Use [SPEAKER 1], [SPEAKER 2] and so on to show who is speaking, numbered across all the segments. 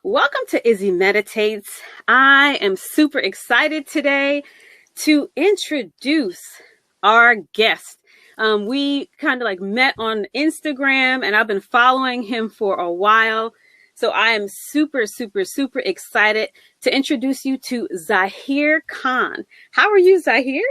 [SPEAKER 1] Welcome to Izzi Meditates. I am super excited today to introduce our guest. We kind of met on Instagram and I've been following him for a while. So I am super excited to introduce you to Zahir Khan. How are you, Zahir?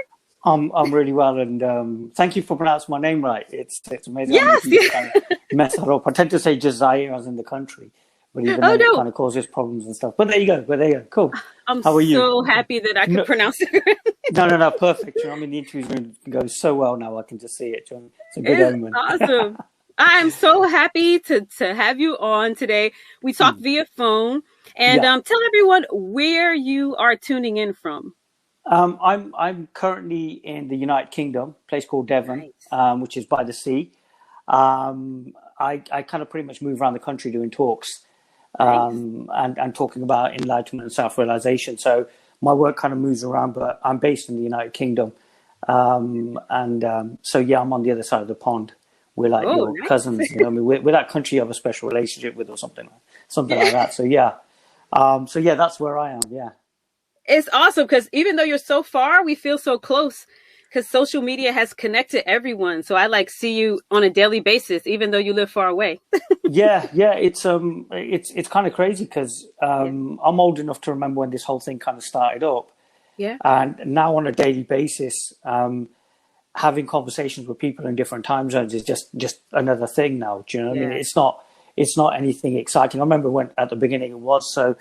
[SPEAKER 2] I'm really well, and thank you for pronouncing my name right. It's amazing.
[SPEAKER 1] Yes,
[SPEAKER 2] how many people kind of mess that up. I tend to say just Zahir as in the country, but even then it kind of causes problems and stuff. But there you go. Cool.
[SPEAKER 1] I'm
[SPEAKER 2] How are you?
[SPEAKER 1] so happy that I could pronounce it.
[SPEAKER 2] No, perfect. I mean, the interview's going to go so well now. I can just see it. It's a good omen.
[SPEAKER 1] Awesome. I am so happy to have you on today. We talked via phone, and tell everyone where you are tuning in from.
[SPEAKER 2] I'm currently in the United Kingdom, a place called Devon, nice. Which is by the sea. I kind of pretty much move around the country doing talks and talking about enlightenment and self-realization. So my work kind of moves around, but I'm based in the United Kingdom. So I'm on the other side of the pond. We're like your nice. Cousins, you know. I mean, we're that country you have a special relationship with, or something like that. So that's where I am. Yeah.
[SPEAKER 1] It's awesome because even though you're so far, we feel so close because social media has connected everyone. So I see you on a daily basis, even though you live far away.
[SPEAKER 2] Yeah. It's kind of crazy because I'm old enough to remember when this whole thing kind of started up.
[SPEAKER 1] Yeah.
[SPEAKER 2] And now on a daily basis, having conversations with people in different time zones is just another thing now. Do you know what I mean? It's not anything exciting. I remember when at the beginning it was so.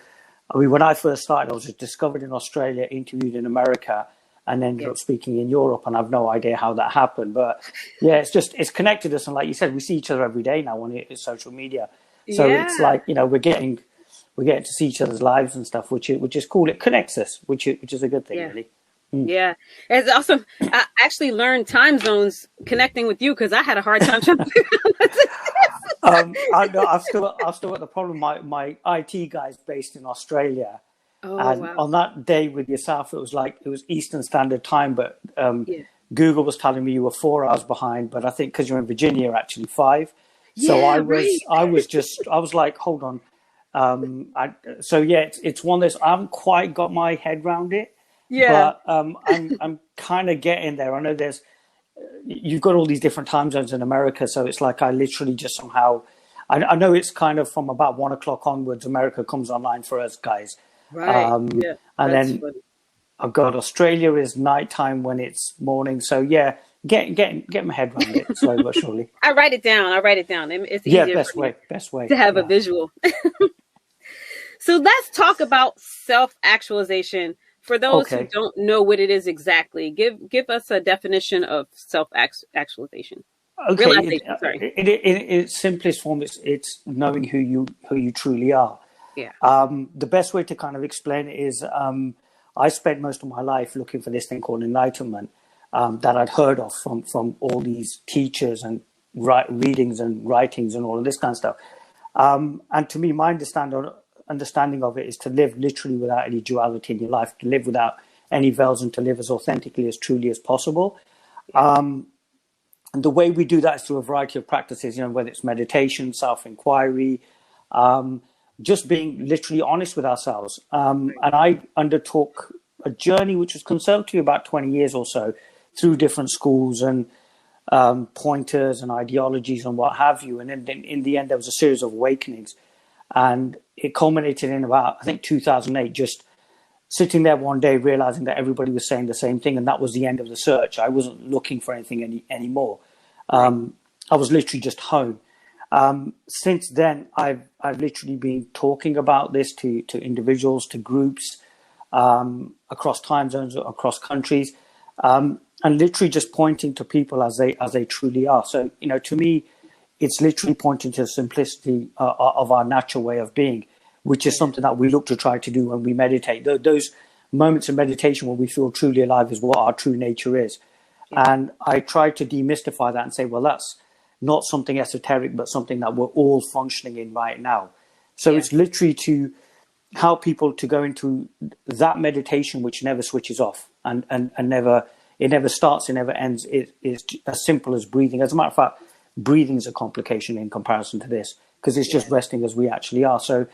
[SPEAKER 2] I mean, when I first started, I was just discovered in Australia, interviewed in America, and ended up speaking in Europe. And I've no idea how that happened. But yeah, it's connected us. And like you said, we see each other every day now on social media. So it's like, we're getting to see each other's lives and stuff, which is cool. It connects us, which is a good thing, really.
[SPEAKER 1] Yeah, it's awesome. I actually learned time zones connecting with you because I had a hard time trying to figure out
[SPEAKER 2] I've still got the problem. My IT guy's based in Australia, on that day with yourself, it was Eastern Standard Time, but Google was telling me you were 4 hours behind. But I think because you're in Virginia, you're actually 5. So I was like, hold on. It's one of those. I haven't quite got my head around it. Yeah, but I'm kind of getting there. I know you've got all these different time zones in America, so it's like I literally just somehow, I know it's kind of from about 1 o'clock onwards, America comes online for us guys.
[SPEAKER 1] Right.
[SPEAKER 2] And then funny. I've got Australia is nighttime when it's morning. So yeah, get my head around it slowly but surely.
[SPEAKER 1] I write it down. It's easier.
[SPEAKER 2] Best way
[SPEAKER 1] to have a visual. So let's talk about self-actualization. For those who don't know what it is exactly, give us a definition of self-actualization.
[SPEAKER 2] Okay,
[SPEAKER 1] Realization, sorry.
[SPEAKER 2] In its simplest form, it's knowing who you truly are.
[SPEAKER 1] Yeah.
[SPEAKER 2] The best way to kind of explain it is I spent most of my life looking for this thing called enlightenment that I'd heard of from all these teachers and readings and writings and all of this kind of stuff. And to me, my understanding of it is to live literally without any duality in your life, to live without any veils, and to live as authentically, as truly as possible. And the way we do that is through a variety of practices, whether it's meditation, self-inquiry, just being literally honest with ourselves. And I undertook a journey which was conservative about 20 years or so through different schools and pointers and ideologies and what have you. And then in the end, there was a series of awakenings. And it culminated in about, I think, 2008, just sitting there one day, realizing that everybody was saying the same thing. And that was the end of the search. I wasn't looking for anything anymore. I was literally just home. Since then, I've literally been talking about this to individuals, to groups, across time zones, across countries, and literally just pointing to people as they truly are. So, to me, it's literally pointing to the simplicity of our natural way of being, which is something that we look to try to do when we meditate. Those moments of meditation where we feel truly alive is what our true nature is. Yeah. And I try to demystify that and say, well, that's not something esoteric, but something that we're all functioning in right now. So it's literally to help people to go into that meditation, which never switches off and never, it never starts, it never ends. It is as simple as breathing. As a matter of fact, breathing is a complication in comparison to this, because it's just resting as we actually are. So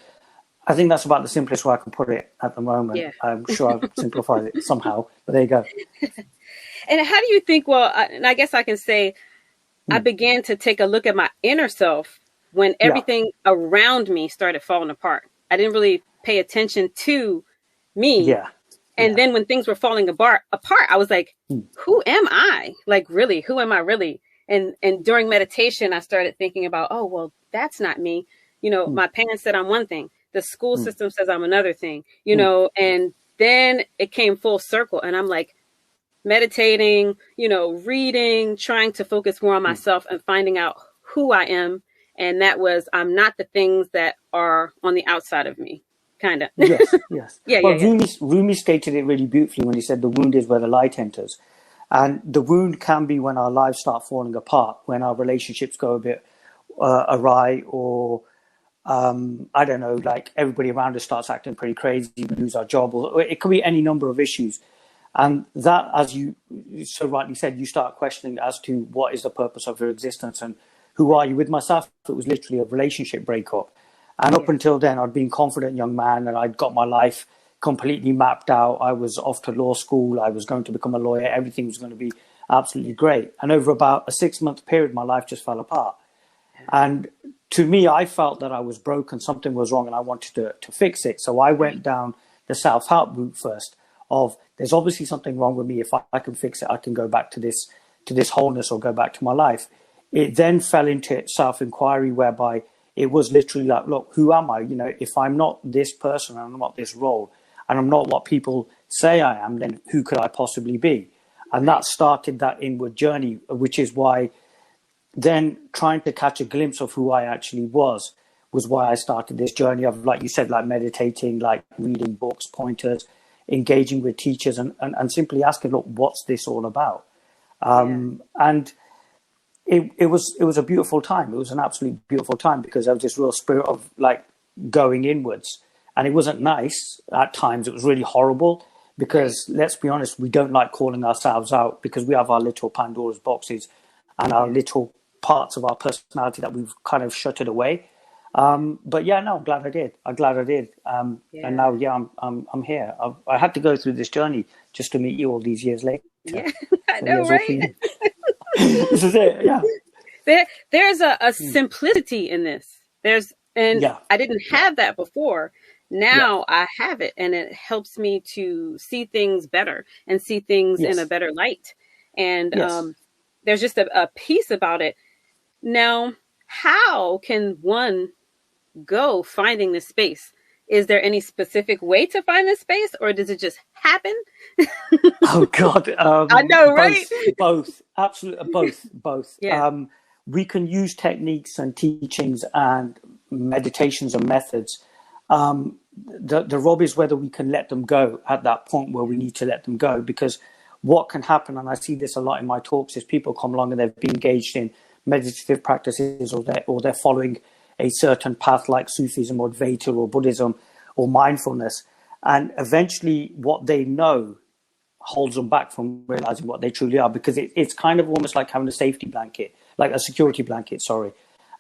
[SPEAKER 2] I think that's about the simplest way I can put it at the moment.
[SPEAKER 1] Yeah.
[SPEAKER 2] I'm sure I've simplified it somehow, but there you go.
[SPEAKER 1] And how do you think, well, and I guess I can say I
[SPEAKER 2] Mm.
[SPEAKER 1] began to take a look at my inner self when
[SPEAKER 2] Yeah,
[SPEAKER 1] everything around me started falling apart. I didn't really pay attention to me.
[SPEAKER 2] yeah,
[SPEAKER 1] And
[SPEAKER 2] yeah.
[SPEAKER 1] then when things were falling apart, I was like,
[SPEAKER 2] Mm.
[SPEAKER 1] who am I? Like, really, who am I really? And during meditation, I started thinking about, oh, well, that's not me. You know,
[SPEAKER 2] Mm.
[SPEAKER 1] my parents said I'm one thing. The school
[SPEAKER 2] Mm.
[SPEAKER 1] system says I'm another thing,
[SPEAKER 2] Mm.
[SPEAKER 1] and then it came full circle. And I'm like, meditating, reading, trying to focus more on
[SPEAKER 2] Mm.
[SPEAKER 1] myself and finding out who I am. And that was, I'm not the things that are on the outside of me, kind of.
[SPEAKER 2] Yes, yes.
[SPEAKER 1] Yeah, yeah,
[SPEAKER 2] Well,
[SPEAKER 1] yeah.
[SPEAKER 2] Rumi stated it really beautifully when he said the wound is where the light enters. And the wound can be when our lives start falling apart, when our relationships go a bit awry, or I don't know, like everybody around us starts acting pretty crazy, we lose our job, or it could be any number of issues. And that, as you so rightly said, you start questioning as to what is the purpose of your existence and who are you. With myself, it was literally a relationship breakup. And up
[SPEAKER 1] Yeah.
[SPEAKER 2] until then, I'd been a confident young man and I'd got my life completely mapped out. I was off to law school. I was going to become a lawyer. Everything was going to be absolutely great. And over about a 6-month period, my life just fell apart. And to me, I felt that I was broken, something was wrong, and I wanted to fix it. So I went down the self-help route first of there's obviously something wrong with me. If I can fix it, I can go back to this wholeness or go back to my life. It then fell into self-inquiry whereby it was literally like, look, who am I? You know, if I'm not this person and I'm not this role and I'm not what people say I am, then who could I possibly be? And that started that inward journey, which is why then trying to catch a glimpse of who I actually was why I started this journey of, like you said, like meditating, like reading books, pointers, engaging with teachers, and simply asking, look, what's this all about? And it was a beautiful time. It was an absolutely beautiful time because there was this real spirit of like going inwards, and it wasn't nice at times. It was really horrible because let's be honest, we don't like calling ourselves out because we have our little Pandora's boxes and our little parts of our personality that we've kind of shuttered away. But yeah, no, I'm glad I did. I'm glad I did. And now, yeah, I'm here. I had to go through this journey just to meet you all these years later.
[SPEAKER 1] Yeah, I
[SPEAKER 2] So
[SPEAKER 1] know,
[SPEAKER 2] yeah, it's all for
[SPEAKER 1] right?
[SPEAKER 2] you. This is it. Yeah.
[SPEAKER 1] There's a simplicity in this. And
[SPEAKER 2] Yeah.
[SPEAKER 1] I didn't have that before.
[SPEAKER 2] Yeah.
[SPEAKER 1] Now I have it, and it helps me to see things better and see things in a
[SPEAKER 2] Yes.
[SPEAKER 1] better light. And
[SPEAKER 2] Yes.
[SPEAKER 1] there's just a piece about it. Now, how can one go finding this space? Is there any specific way to find this space, or does it just happen?
[SPEAKER 2] Oh God.
[SPEAKER 1] I know, right?
[SPEAKER 2] Both. Absolutely. Both.
[SPEAKER 1] Yeah.
[SPEAKER 2] We can use techniques and teachings and meditations and methods. The rub is whether we can let them go at that point where we need to let them go, because what can happen, and I see this a lot in my talks, is people come along and they've been engaged in meditative practices, or they're following a certain path like Sufism or Advaita or Buddhism or mindfulness, and eventually what they know holds them back from realizing what they truly are, because it's kind of almost like having a safety blanket, like a security blanket, sorry.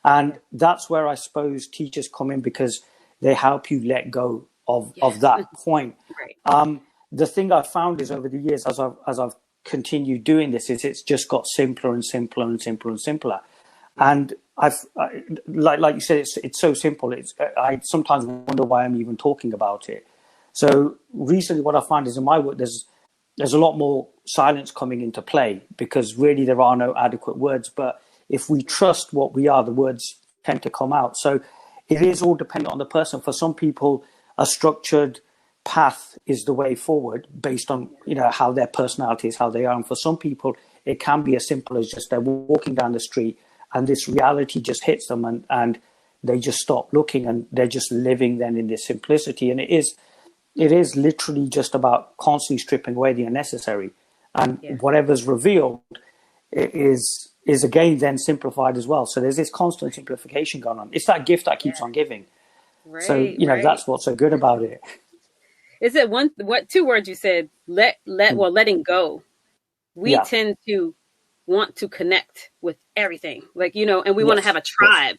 [SPEAKER 2] And that's where I suppose teachers come in, because they help you let go of that point.
[SPEAKER 1] Right.
[SPEAKER 2] The thing I've found is over the years, as I've continued doing this, is it's just got simpler and simpler and simpler and simpler. And like you said, it's so simple. I sometimes wonder why I'm even talking about it. So recently, what I find is in my work, there's a lot more silence coming into play, because really there are no adequate words. But if we trust what we are, the words tend to come out. So it is all dependent on the person. For some people, a structured path is the way forward based on, how their personality is, how they are. And for some people, it can be as simple as just they're walking down the street and this reality just hits them, and they just stop looking, and they're just living then in this simplicity. And it is literally just about constantly stripping away the unnecessary, and whatever's revealed is again then simplified as well. So there's this constant simplification going on. It's that gift that keeps on giving.
[SPEAKER 1] Right.
[SPEAKER 2] So
[SPEAKER 1] Right.
[SPEAKER 2] that's what's so good about it.
[SPEAKER 1] Is it two words you said? Letting go. We
[SPEAKER 2] Yeah.
[SPEAKER 1] tend to want to connect with everything, like, and we want to
[SPEAKER 2] Yes.
[SPEAKER 1] have a tribe.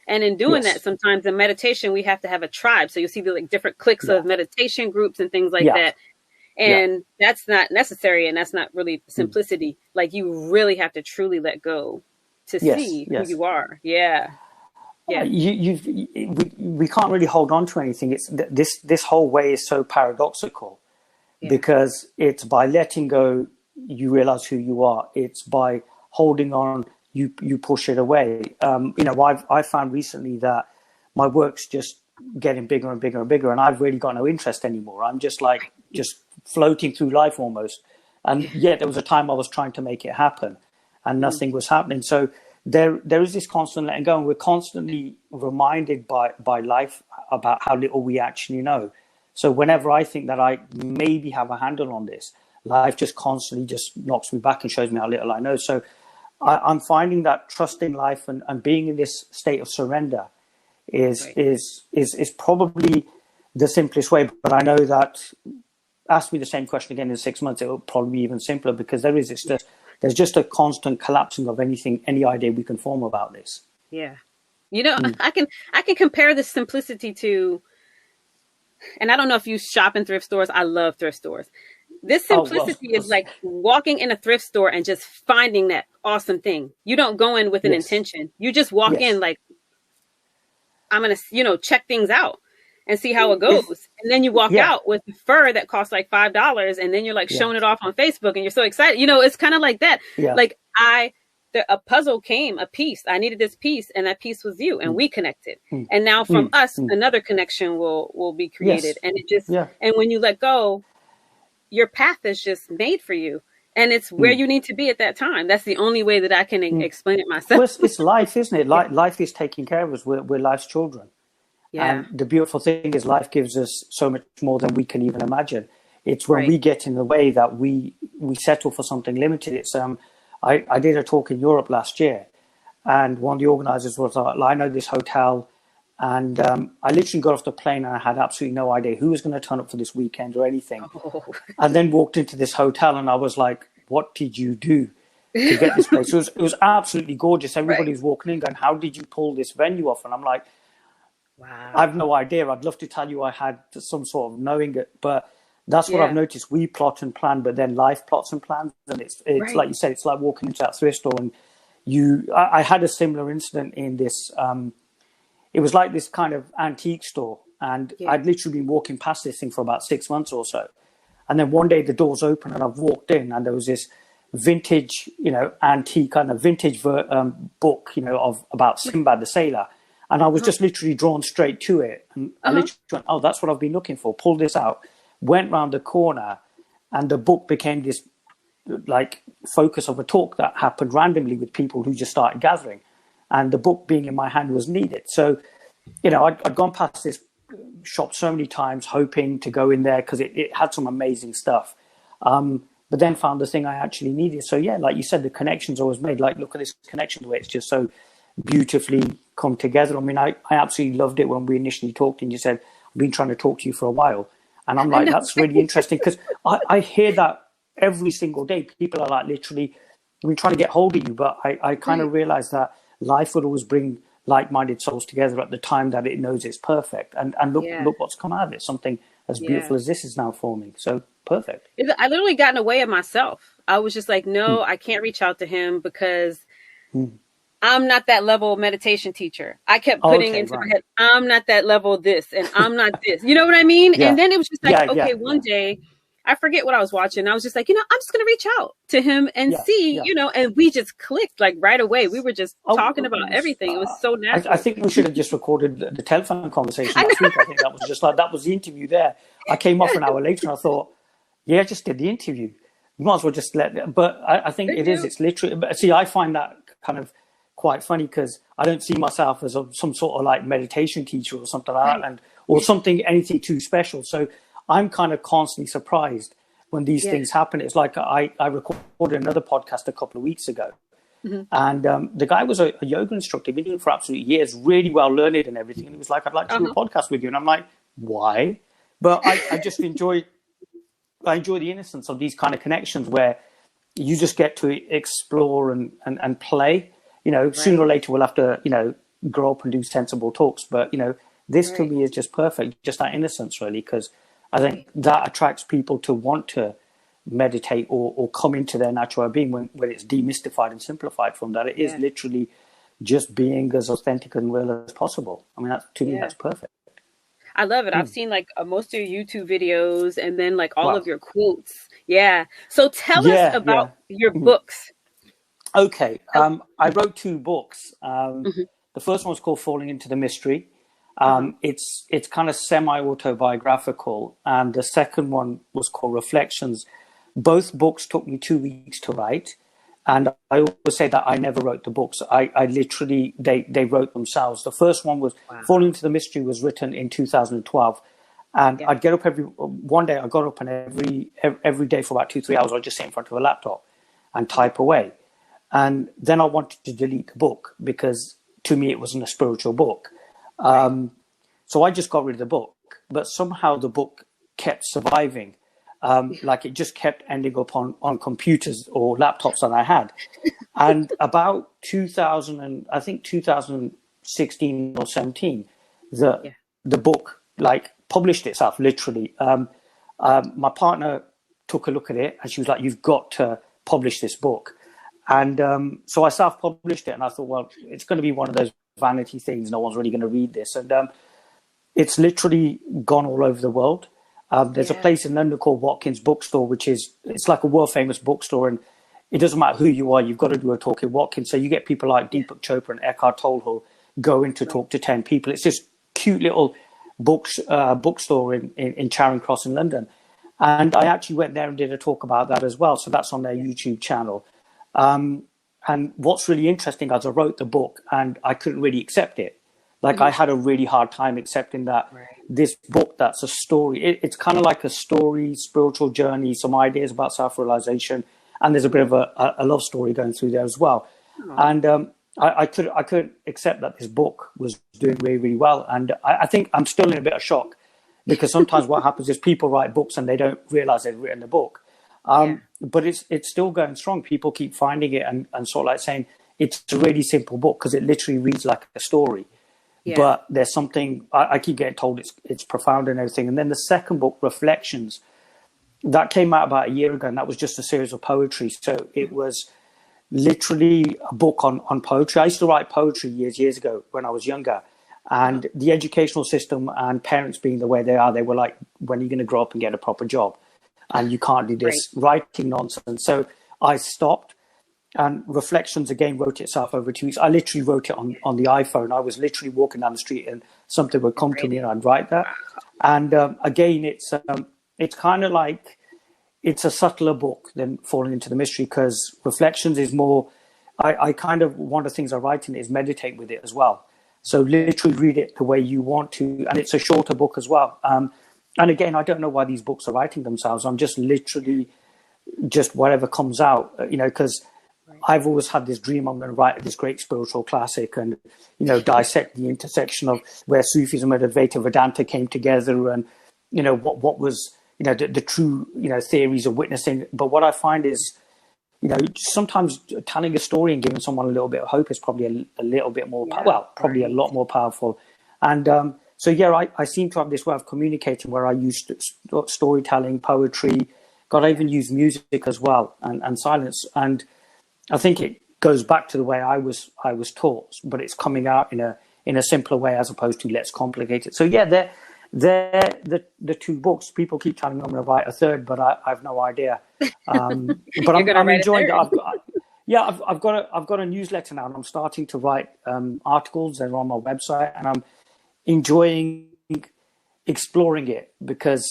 [SPEAKER 1] And in doing
[SPEAKER 2] Yes.
[SPEAKER 1] that, sometimes in meditation, we have to have a tribe. So you'll see the like different cliques of meditation groups and things like that. And that's not necessary. And that's not really simplicity. Like you really have to truly let go to see who you are. Yeah. Yeah.
[SPEAKER 2] We can't really hold on to anything. It's this whole way is so paradoxical because it's by letting go, you realize who you are. It's by holding on, you push it away. I've found recently that my work's just getting bigger and bigger and bigger, and I've really got no interest anymore. I'm just floating through life almost. And yet there was a time I was trying to make it happen and nothing was happening. So there is this constant letting go, and we're constantly reminded by life about how little we actually know. So whenever I think that I maybe have a handle on this, life just constantly just knocks me back and shows me how little I know. So I'm finding that trusting life and being in this state of surrender is probably the simplest way. But I know that ask me the same question again in 6 months, it will probably be even simpler because there's just a constant collapsing of any idea we can form about this.
[SPEAKER 1] Yeah. I can compare the simplicity to, and I don't know if you shop in thrift stores. I love thrift stores. This simplicity is like walking in a thrift store and just finding that awesome thing. You don't go in with an intention. You just walk in like, I'm going to, check things out and see how it goes. And then you walk out with fur that costs like $5. And then you're like showing it off on Facebook and you're so excited. It's kind of like that. Yeah. Like a puzzle came, a piece. I needed this piece and that piece was you and we connected. And now from us, another connection will be created. And it just, and when you let go, your path is just made for you. And it's where you need to be at that time. That's the only way that I can explain it myself.
[SPEAKER 2] Well, it's life, isn't it? Life is taking care of us. We're life's children. Yeah. And the beautiful thing is life gives us so much more than we can even imagine. It's when we get in the way that we settle for something limited. It's I did a talk in Europe last year, and one of the organizers was like, I know this hotel, and I literally got off the plane and I had absolutely no idea who was going to turn up for this weekend or anything. And then walked into this hotel and I was like, what did you do to get this place? It was absolutely gorgeous. Everybody was walking in going, how did you pull this venue off? And I'm like, wow, I have no idea. I'd love to tell you I had some sort of knowing it, but that's what I've noticed. We plot and plan, but then life plots and plans. And it's like you said, it's like walking into that thrift store. And I had a similar incident in this, it was like this kind of antique store. And I'd literally been walking past this thing for about 6 months or so. And then one day the doors open and I've walked in and there was this vintage, antique kind of vintage book, of about Sinbad the Sailor. And I was just literally drawn straight to it. And I literally went, oh, that's what I've been looking for. Pulled this out, went round the corner, and the book became this like focus of a talk that happened randomly with people who just started gathering. And the book being in my hand was needed. So, I'd gone past this shop so many times hoping to go in there because it had some amazing stuff. But then found the thing I actually needed. So, like you said, the connections I was made. Like, look at this connection, the way it's just so beautifully come together. I mean, I absolutely loved it when we initially talked and you said, I've been trying to talk to you for a while. And I'm like, that's really interesting because I hear that every single day. People are like literally, we're trying to get hold of you. But I kind of realized that life would always bring like-minded souls together at the time that it knows it's perfect. And look what's come out of it. Something as beautiful as this is now forming. So perfect.
[SPEAKER 1] I literally got in the way of myself. I was just like, no, I can't reach out to him because I'm not that level of meditation teacher. I kept putting into my head, I'm not that level of this and I'm not this. You know what I mean? Yeah. And then it was just like, one day, I forget what I was watching. I was just like, I'm just going to reach out to him and see, and we just clicked like right away. We were just talking about everything. It was so natural.
[SPEAKER 2] I think we should have just recorded the telephone conversation last week. I think that was just like, that was the interview there. I came off an hour later and I thought, I just did the interview. You might as well just but I think it's literally, but see, I find that kind of quite funny because I don't see myself as some sort of like meditation teacher or something like that, or something, anything too special. So I'm kind of constantly surprised when these things happen. It's like I recorded another podcast a couple of weeks ago, and the guy was a yoga instructor, been doing it for absolute years, really well learned and everything. And he was like, I'd like to do a podcast with you. And I'm like, why? But I just enjoy the innocence of these kind of connections where you just get to explore and play. Sooner or later we'll have to, grow up and do sensible talks. But, this to
[SPEAKER 1] Right.
[SPEAKER 2] me is just perfect, just that innocence, really, because I think that attracts people to want to meditate or come into their natural being when it's demystified and simplified from that. It is
[SPEAKER 1] Yeah.
[SPEAKER 2] literally just being as authentic and real as possible. I mean, to me,
[SPEAKER 1] Yeah.
[SPEAKER 2] that's perfect.
[SPEAKER 1] I love it. I've
[SPEAKER 2] Mm.
[SPEAKER 1] seen like most of your YouTube videos and then like all of
[SPEAKER 2] Wow.
[SPEAKER 1] your quotes. Yeah. So tell us
[SPEAKER 2] Yeah,
[SPEAKER 1] about
[SPEAKER 2] yeah.
[SPEAKER 1] your
[SPEAKER 2] Mhm.
[SPEAKER 1] books.
[SPEAKER 2] Okay.
[SPEAKER 1] Tell-
[SPEAKER 2] I wrote two books.
[SPEAKER 1] Mhm.
[SPEAKER 2] The first one's called Falling into the Mystery.
[SPEAKER 1] Uh-huh.
[SPEAKER 2] It's kind of semi-autobiographical, and the second one was called Reflections. Both books took me 2 weeks to write, and I always say that I never wrote the books. I literally they wrote themselves. The first one was
[SPEAKER 1] Wow.
[SPEAKER 2] Falling into the Mystery was written in 2012, and
[SPEAKER 1] Yeah.
[SPEAKER 2] I'd get up one day. I got up and every day for about 2-3 hours, I'd just sit in front of a laptop and type away. And then I wanted to delete the book because to me it wasn't a spiritual book.
[SPEAKER 1] Right.
[SPEAKER 2] So I just got rid of the book, but somehow the book kept surviving. Like it just kept ending up on computers or laptops that I had. And about 2000, I think 2016 or 17, the
[SPEAKER 1] Yeah.
[SPEAKER 2] the book like published itself literally. My partner took a look at it and she was like, "You've got to publish this book." And so I self-published it, and I thought, well, it's going to be one of those vanity things. No one's really going to read this, and it's literally gone all over the world. There's a
[SPEAKER 1] Yeah.
[SPEAKER 2] place in London called Watkins Bookstore, it's like a world famous bookstore, and it doesn't matter who you are, you've got to do a talk in Watkins. So you get people like
[SPEAKER 1] Yeah.
[SPEAKER 2] Deepak Chopra and Eckhart Tolle who go in to
[SPEAKER 1] Right.
[SPEAKER 2] talk to 10 people. It's this cute little bookstore in Charing Cross in London. And I actually went there and did a talk about that as well. So that's on their
[SPEAKER 1] Yeah.
[SPEAKER 2] YouTube channel. And what's really interesting is I wrote the book and I couldn't really accept it. Like I
[SPEAKER 1] Mhm.
[SPEAKER 2] had a really hard time accepting that
[SPEAKER 1] Right.
[SPEAKER 2] this book that's a story. It's kind of like a story, spiritual journey, some ideas about self-realization, and there's a bit of a love story going through there as well.
[SPEAKER 1] Oh.
[SPEAKER 2] And I couldn't accept that this book was doing really, really well. And I think I'm still in a bit of shock because sometimes what happens is people write books and they don't realize they've written the book.
[SPEAKER 1] Yeah.
[SPEAKER 2] But it's still going strong. People keep finding it and sort of like saying it's a really simple book because it literally reads like a story.
[SPEAKER 1] Yeah.
[SPEAKER 2] But there's something I keep getting told it's profound and everything. And then the second book, Reflections, that came out about a year ago, and that was just a series of poetry. So it was literally a book on poetry. I used to write poetry years ago when I was younger. And the educational system and parents being the way they are, they were like, when are you going to grow up and get a proper job? And you can't do this writing nonsense. So I stopped. And Reflections again wrote itself over 2 weeks. I literally wrote it on the iPhone. I was literally walking down the street and something would come to me and I'd write that. And again, it's kind of like it's a subtler book than Falling into the Mystery because Reflections is more. I kind of one of the things I write in it is meditate with it as well. So literally read it the way you want to, and it's a shorter book as well. And again, I don't know why these books are writing themselves. I'm just literally just whatever comes out, because I've always had this dream I'm going to write this great spiritual classic and, dissect the intersection of where Sufism and Advaita Vedanta came together and, what was, the true, theories of witnessing. But what I find is, sometimes telling a story and giving someone a little bit of hope is probably a little bit more, probably a lot more powerful. And so, yeah, I seem to have this way of communicating where I use storytelling, poetry, God, I even use music as well and silence. And I think it goes back to the way I was taught, but it's coming out in a simpler way as opposed to let's complicate it. So yeah, they're the two books. People keep telling me I'm going to write a third, but I have no idea. But I'm enjoying it. I've got a newsletter now, and I'm starting to write articles. They're on my website, and I'm enjoying exploring it because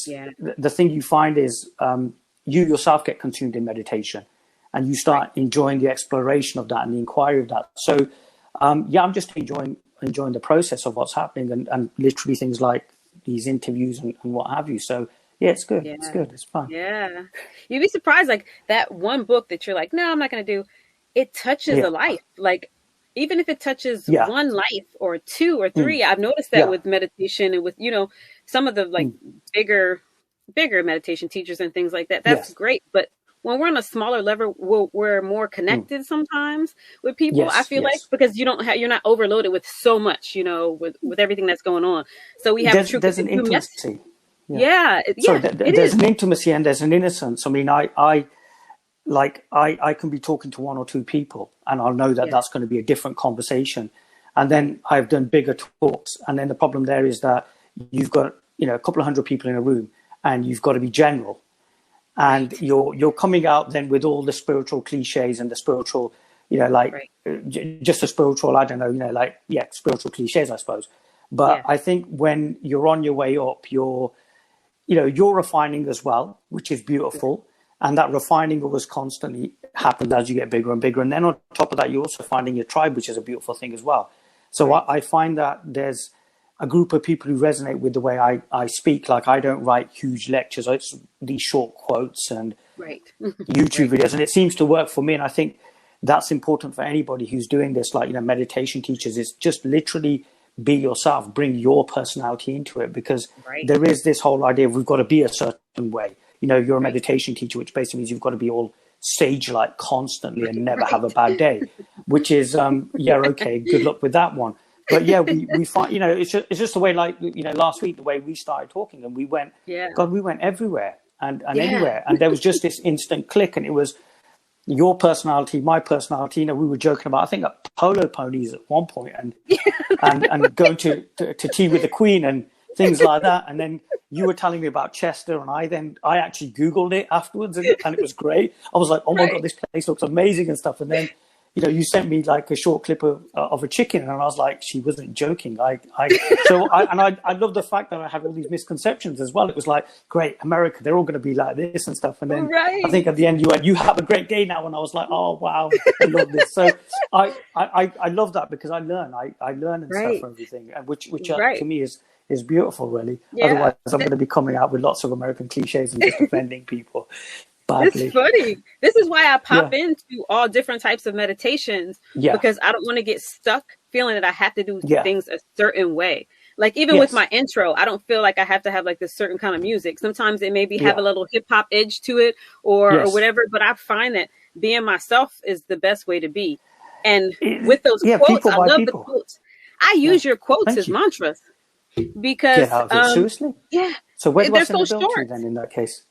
[SPEAKER 2] the thing you find is you yourself get consumed in meditation. And you start enjoying the exploration of that and the inquiry of that. So, I'm just enjoying the process of what's happening and literally things like these interviews and what have you. So, yeah, it's good.
[SPEAKER 1] Yeah.
[SPEAKER 2] It's good. It's fun.
[SPEAKER 1] Yeah. You'd be surprised, like that one book that you're like, no, I'm not going to do. It touches a life. Like, even if it touches one life or two or three, I've noticed that with meditation and with, some of the like bigger meditation teachers and things like that. That's great. But when we're on a smaller level, we're more connected sometimes with people. I
[SPEAKER 2] Yes,
[SPEAKER 1] feel like
[SPEAKER 2] yes.
[SPEAKER 1] because you're not overloaded with so much, with everything that's going on. So we have a true.
[SPEAKER 2] There's
[SPEAKER 1] If
[SPEAKER 2] an
[SPEAKER 1] you mess,
[SPEAKER 2] intimacy. Yeah.
[SPEAKER 1] yeah,
[SPEAKER 2] Sorry,
[SPEAKER 1] yeah, it
[SPEAKER 2] there's
[SPEAKER 1] is.
[SPEAKER 2] an intimacy and there's an innocence. I mean, I can be talking to one or two people and I'll know that
[SPEAKER 1] Yeah,
[SPEAKER 2] that's going to be a different conversation. And
[SPEAKER 1] right.
[SPEAKER 2] then I've done bigger talks. And then the problem there is that you've got, a couple of hundred people in a room and you've got to be general. And
[SPEAKER 1] Right.
[SPEAKER 2] you're coming out then with all the spiritual cliches and the spiritual,
[SPEAKER 1] Right.
[SPEAKER 2] just the spiritual, I don't know, spiritual cliches, I suppose. But
[SPEAKER 1] Yeah.
[SPEAKER 2] I think when you're on your way up, you're refining as well, which is beautiful. And that refining always constantly happens as you get bigger and bigger. And then on top of that, you're also finding your tribe, which is a beautiful thing as well. So
[SPEAKER 1] Right.
[SPEAKER 2] I find that there's a group of people who resonate with the way I speak. Like I don't write huge lectures. It's these short quotes and
[SPEAKER 1] Right.
[SPEAKER 2] YouTube
[SPEAKER 1] Right.
[SPEAKER 2] videos. And it seems to work for me. And I think that's important for anybody who's doing this, like, meditation teachers, is just literally be yourself, bring your personality into it, because
[SPEAKER 1] Right.
[SPEAKER 2] there is this whole idea of we've got to be a certain way. You're a
[SPEAKER 1] Right.
[SPEAKER 2] meditation teacher, which basically means you've got to be all sage-like constantly and never have
[SPEAKER 1] Right.
[SPEAKER 2] a bad day, which is, okay, good luck with that one. But yeah, we find, it's just the way, like, last week, the way we started talking and we went,
[SPEAKER 1] Yeah.
[SPEAKER 2] God, we went everywhere and
[SPEAKER 1] Yeah.
[SPEAKER 2] anywhere. And there was just this instant click, and it was your personality, my personality. We were joking about, I think, polo ponies at one point, and going to tea with the Queen and things like that. And then you were telling me about Chester, and I actually Googled it afterwards, and it was great. I was like, oh my God, this place looks amazing and stuff. And then, you sent me like a short clip of a chicken, and I was like, she wasn't joking. I love the fact that I had all these misconceptions as well. It was like, great, America, they're all going to be like this and stuff. And then
[SPEAKER 1] Right.
[SPEAKER 2] I think at the end you went, you have a great day now. And I was like, oh wow, I love this. So I love that, because I learn and
[SPEAKER 1] Right.
[SPEAKER 2] stuff from everything, and which
[SPEAKER 1] Right.
[SPEAKER 2] to me is beautiful, really.
[SPEAKER 1] Yeah.
[SPEAKER 2] Otherwise, I'm going to be coming out with lots of American cliches and just offending people badly.
[SPEAKER 1] It's funny. This is why I pop into all different types of meditations, because I don't want to get stuck feeling that I have to do things a certain way. Like even with my intro, I don't feel like I have to have like this certain kind of music. Sometimes it maybe have a little hip hop edge to it or whatever, but I find that being myself is the best way to be. And with those quotes, I love the quotes. I use your quotes as mantras. Because
[SPEAKER 2] get out of it. Seriously?
[SPEAKER 1] Yeah.
[SPEAKER 2] So where do I send
[SPEAKER 1] so
[SPEAKER 2] the bill to then in that case?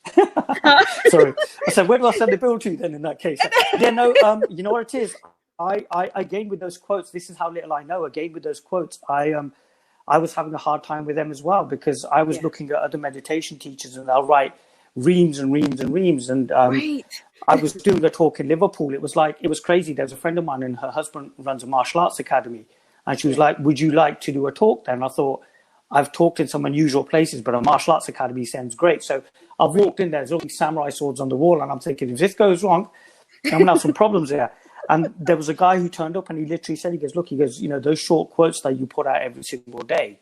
[SPEAKER 2] Sorry. I said, where do I send the bill to then in that case? Yeah, no, you know what it is? I again with those quotes, this is how little I know. Again with those quotes, I was having a hard time with them as well, because I was looking at other meditation teachers and they'll write reams and reams and reams. And I was doing a talk in Liverpool. It was crazy. There was a friend of mine and her husband runs a martial arts academy. And she was like, would you like to do a talk then? I thought, I've talked in some unusual places, but a martial arts academy sounds great. So I've walked in there, there's all these samurai swords on the wall, and I'm thinking, if this goes wrong, I'm going to have some problems here. And there was a guy who turned up and he literally said, he goes, those short quotes that you put out every single day,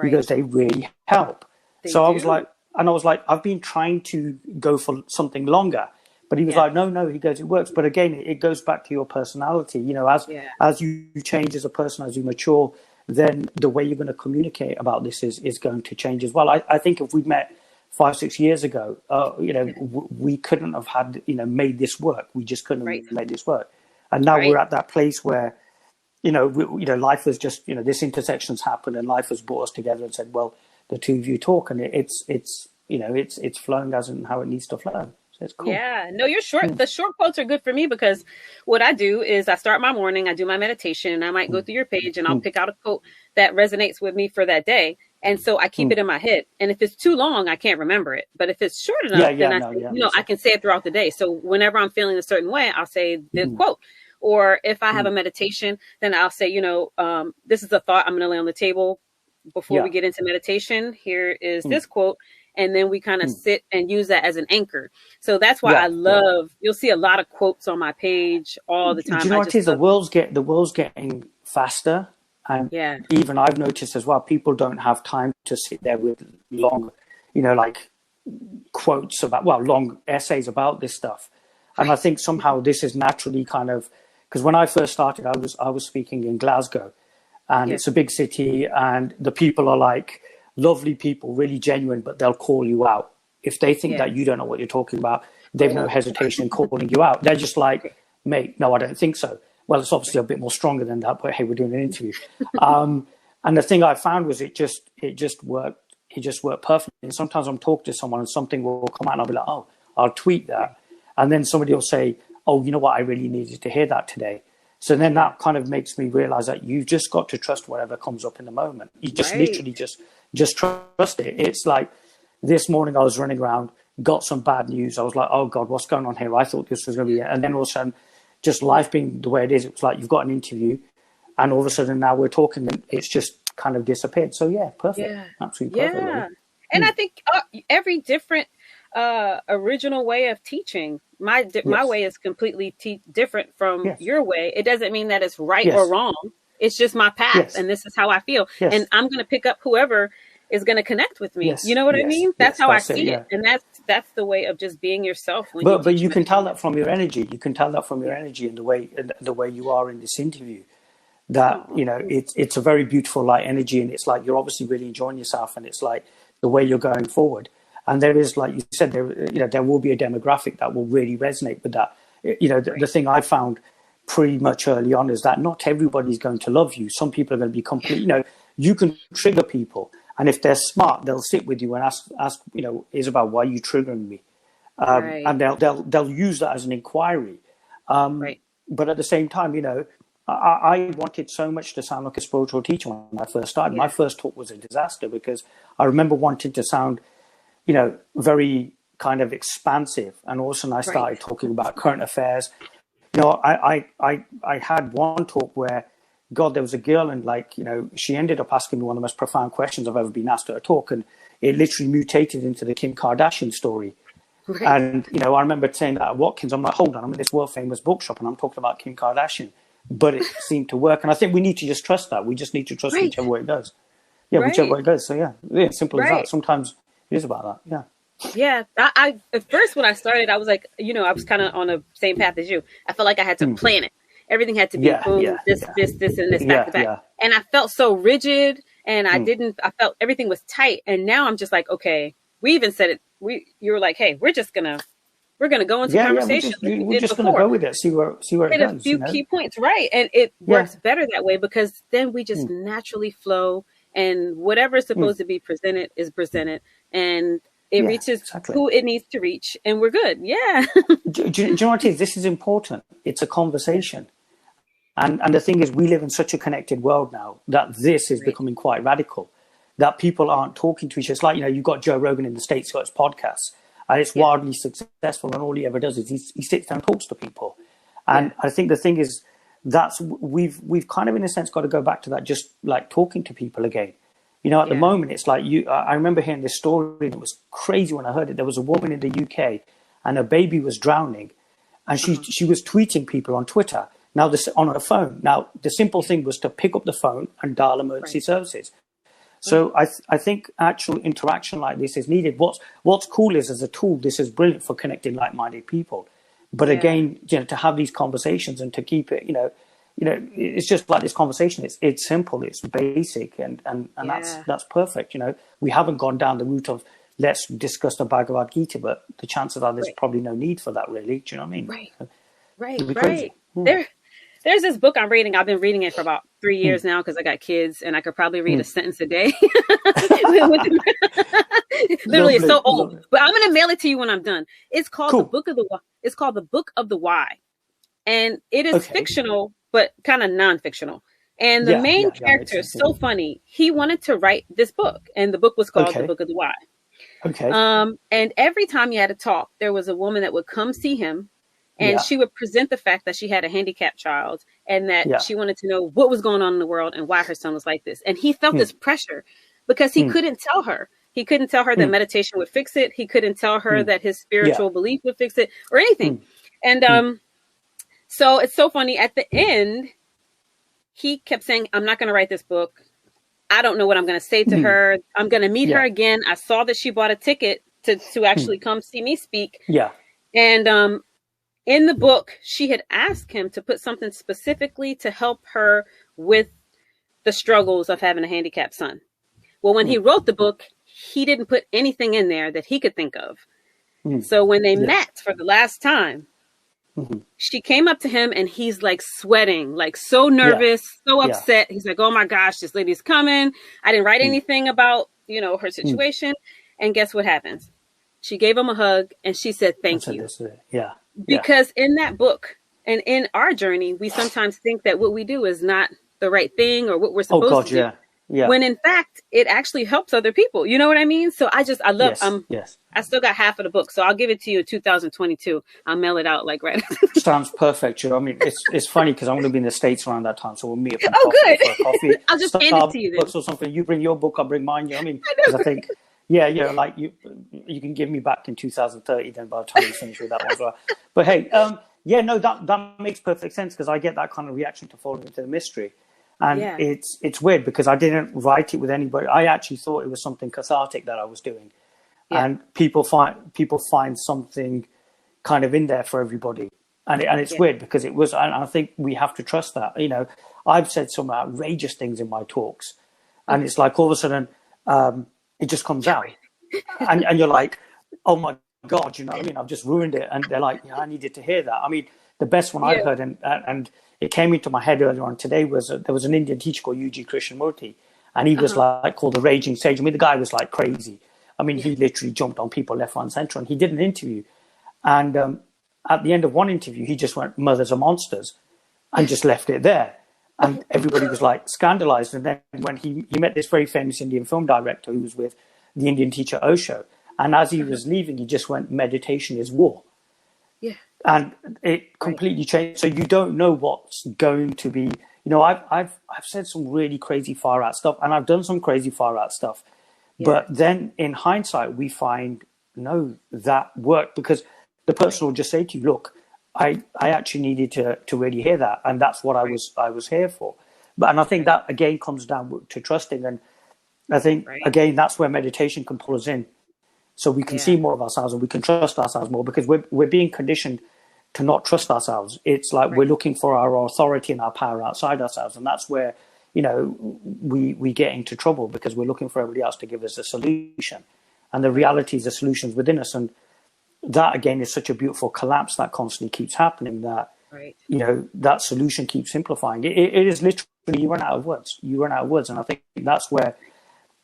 [SPEAKER 2] he goes, they really help. I was like, I've been trying to go for something longer. But he was like, no, he goes, it works. But again, it goes back to your personality. As you change as a person, as you mature, then the way you're going to communicate about this is going to change as well. I think if we'd met 5-6 years ago, we couldn't have had, made this work. We just couldn't have made this work. And now we're at that place where, life has just, this intersection's happened and life has brought us together and said, well, the two of you talk, and it's flowing as and how it needs to flow. So it's cool.
[SPEAKER 1] Yeah, no, the short quotes are good for me, because what I do is I start my morning, I do my meditation, and I might go through your page and I'll pick out a quote that resonates with me for that day. And so I keep it in my head. And if it's too long, I can't remember it. But if it's short enough, I can say it throughout the day. So whenever I'm feeling a certain way, I'll say the quote. Or if I have a meditation, then I'll say, this is a thought I'm going to lay on the table before we get into meditation. Here is this quote. And then we kind of sit and use that as an anchor. So that's why I love, you'll see a lot of quotes on my page all the time.
[SPEAKER 2] Do you know what it is? The world's getting faster. And even I've noticed as well, people don't have time to sit there with long, like quotes long essays about this stuff. And I think somehow this is naturally kind of, because when I first started, I was speaking in Glasgow, and it's a big city, and the people are like, lovely people, really genuine, but they'll call you out if they think that you don't know what you're talking about. they've no hesitation in calling you out. They're just like, mate, no, I don't think so. Well, it's obviously a bit more stronger than that, but hey, we're doing an interview. And the thing I found was it just worked. It just worked perfectly. And sometimes I'm talking to someone and something will come out and I'll be like, oh, I'll tweet that. And then somebody will say, oh, you know what? I really needed to hear that today. So then that kind of makes me realize that you've just got to trust whatever comes up in the moment. You just literally just trust it. It's like this morning I was running around, got some bad news. I was like, oh God, what's going on here? I thought this was going to be it. And then all of a sudden, just life being the way it is, it was like you've got an interview and all of a sudden now we're talking and it's just kind of disappeared. So yeah, perfect. Yeah. Absolutely perfect.
[SPEAKER 1] Yeah. Really. And I think every different original way of teaching, my way is completely different from your way. It doesn't mean that it's right or wrong. It's just my path and this is how I feel. And I'm going to pick up whoever is going to connect with me. You know what I mean? That's how I see it. And that's the way of just being yourself.
[SPEAKER 2] But you can tell that from your energy. You can tell that from your energy and the way you are in this interview. That it's a very beautiful light energy, and it's like you're obviously really enjoying yourself, and it's like the way you're going forward. And there is, like you said, there will be a demographic that will really resonate with that. The thing I found pretty much early on is that not everybody's going to love you. Some people are going to be complete. You can trigger people. And if they're smart, they'll sit with you and ask, Isabel, why are you triggering me? And they'll use that as an inquiry. But at the same time, I wanted so much to sound like a spiritual teacher when I first started. My first talk was a disaster because I remember wanting to sound, very kind of expansive. And also I started talking about current affairs. I had one talk where, God, there was a girl and she ended up asking me one of the most profound questions I've ever been asked at a talk. And it literally mutated into the Kim Kardashian story. And, I remember saying that at Watkins, I'm like, hold on, I'm in this world famous bookshop and I'm talking about Kim Kardashian. But it seemed to work. And I think we need to just trust that. We just need to trust whichever way it goes. Yeah, whichever way it goes. So yeah, simple as that. Sometimes it is about that.
[SPEAKER 1] Yeah. I at first when I started, I was like, I was kind of on the same path as you. I felt like I had to plan it. Everything had to be boom, this, and this, back to back. And I felt so rigid and I felt everything was tight. And now I'm just like, okay, we even said it. You were like, hey, we're going to go into conversation.
[SPEAKER 2] We're just going to go with it, see where it goes.
[SPEAKER 1] A few key points, right? And it works better that way because then we just naturally flow and whatever is supposed to be presented is presented and it reaches who it needs to reach and we're good. Yeah.
[SPEAKER 2] do you know what it is? This is important. It's a conversation. And the thing is, we live in such a connected world now that this is becoming quite radical, that people aren't talking to each other. It's like, you've got Joe Rogan in the States, got his podcasts. And it's wildly successful, and all he ever does is he sits down and talks to people. And I think the thing is, we've kind of in a sense got to go back to that, just like talking to people again. At the moment, it's like I remember hearing this story, and it was crazy when I heard it. There was a woman in the UK, and her baby was drowning, and she was tweeting people on Twitter. Now on her phone. Now the simple thing was to pick up the phone and dial emergency services. So I think actual interaction like this is needed. What's cool is as a tool, this is brilliant for connecting like-minded people. But again, to have these conversations and to keep it, it's just like this conversation. It's simple, it's basic, and that's perfect. We haven't gone down the route of let's discuss the Bhagavad Gita, but the chances are there's probably no need for that, really. Do you know what I mean?
[SPEAKER 1] Right. There's this book I'm reading. I've been reading it for about 3 years now because I got kids and I could probably read a sentence a day. Literally, it's so old. But I'm going to mail it to you when I'm done. It's called The Book of the Why. It's called The Book of the Why. And it is fictional, but kind of non-fictional. And the main character is so funny. He wanted to write this book. And the book was called The Book of the Why. And every time he had a talk, there was a woman that would come see him. And she would present the fact that she had a handicapped child and that she wanted to know what was going on in the world and why her son was like this. And he felt this pressure because he couldn't tell her. He couldn't tell her that meditation would fix it. He couldn't tell her that his spiritual belief would fix it or anything. And so it's so funny. At the end, he kept saying, I'm not going to write this book. I don't know what I'm going to say to her. I'm going to meet her again. I saw that she bought a ticket to actually come see me speak. And in the book, she had asked him to put something specifically to help her with the struggles of having a handicapped son. Well, when he wrote the book, he didn't put anything in there that he could think of. So when they
[SPEAKER 2] Yeah.
[SPEAKER 1] met for the last time, she came up to him and he's like sweating, like so
[SPEAKER 2] Yeah.
[SPEAKER 1] nervous, so
[SPEAKER 2] Yeah.
[SPEAKER 1] upset. He's like, oh my gosh, this lady's coming. I didn't write anything about, her
[SPEAKER 2] Mm.
[SPEAKER 1] situation. And guess what happens? She gave him a hug and she said,
[SPEAKER 2] I
[SPEAKER 1] thank
[SPEAKER 2] said
[SPEAKER 1] you.
[SPEAKER 2] this. Yeah. Yeah.
[SPEAKER 1] Because in that book and in our journey, we sometimes think that what we do is not the right thing or what we're
[SPEAKER 2] Oh
[SPEAKER 1] supposed to
[SPEAKER 2] God.
[SPEAKER 1] do.
[SPEAKER 2] Yeah. Yeah.
[SPEAKER 1] When in fact, it actually helps other people. You know what I mean? So I love,
[SPEAKER 2] Yes. Yes.
[SPEAKER 1] I still got half of the book. So I'll give it to you in 2022. I'll mail it out like right.
[SPEAKER 2] Sounds perfect. You know, I mean, it's funny because I'm going to be in the States around that time, so we'll meet up in
[SPEAKER 1] Oh,
[SPEAKER 2] coffee for a
[SPEAKER 1] good.
[SPEAKER 2] coffee,
[SPEAKER 1] I'll just hand it to you then.
[SPEAKER 2] Starbucks or something. You bring your book, I'll bring mine. You know what I mean?
[SPEAKER 1] I
[SPEAKER 2] Because I
[SPEAKER 1] know.
[SPEAKER 2] think, yeah, like you can give me back in 2030 then by the time you finish with that one as well. But hey, yeah, no, that makes perfect sense because I get that kind of reaction to falling into the mystery. And
[SPEAKER 1] Yeah.
[SPEAKER 2] it's weird because I didn't write it with anybody. I actually thought it was something cathartic that I was doing.
[SPEAKER 1] Yeah.
[SPEAKER 2] And people find something kind of in there for everybody. And it's
[SPEAKER 1] Yeah.
[SPEAKER 2] weird because it was, and I think we have to trust that. You know, I've said some outrageous things in my talks, and it's like all of a sudden it just comes out, and you're like, oh my God, you know what I mean? I've just ruined it. And they're like, yeah, I needed to hear that. I mean, the best one I
[SPEAKER 1] Yeah.
[SPEAKER 2] heard, and it came into my head earlier on today, was there was an Indian teacher called UG Krishnamurti, and he was like called the Raging Sage. I mean, the guy was like crazy. I mean, he literally jumped on people left, right, and center, and he did an interview. And at the end of one interview, he just went, "Mothers are monsters," and just left it there. And everybody was like scandalized. And then when he met this very famous Indian film director who was with the Indian teacher Osho, and as he was leaving, he just went, "Meditation is war."
[SPEAKER 1] Yeah.
[SPEAKER 2] And it completely changed. So you don't know what's going to be. You know, I've said some really crazy far out stuff, and I've done some crazy far out stuff.
[SPEAKER 1] Yeah.
[SPEAKER 2] But then in hindsight, we find no, that worked because the person will just say to you, "Look, I actually needed to really hear that, and that's what I was here for." But and I think that again comes down to trusting, and I think again that's where meditation can pull us in, so we can see more of ourselves and we can trust ourselves more because we're being conditioned to not trust ourselves. It's like we're looking for our authority and our power outside ourselves, and that's where we get into trouble because we're looking for everybody else to give us a solution, and the reality is the solution's within us. And that again is such a beautiful collapse that constantly keeps happening, that that solution keeps simplifying. It is literally you run out of words, and I think that's where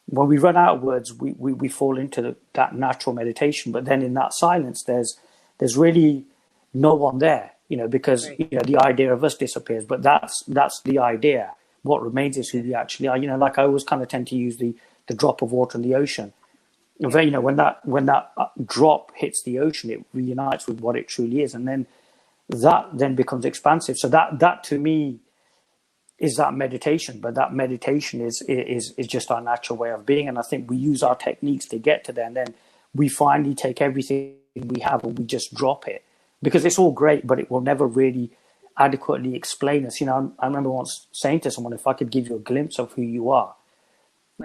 [SPEAKER 2] when we run out of words we fall into that natural meditation. But then in that silence there's really no one there, because the idea of us disappears, but that's the idea. What remains is who we actually are. Like I always kind of tend to use the drop of water in the ocean. When that drop hits the ocean, it reunites with what it truly is, and then that then becomes expansive. So that to me is that meditation. But that meditation is just our natural way of being, and I think we use our techniques to get to there, and then we finally take everything we have and we just drop it because it's all great, but it will never really adequately explain us. I remember once saying to someone, if I could give you a glimpse of who you are,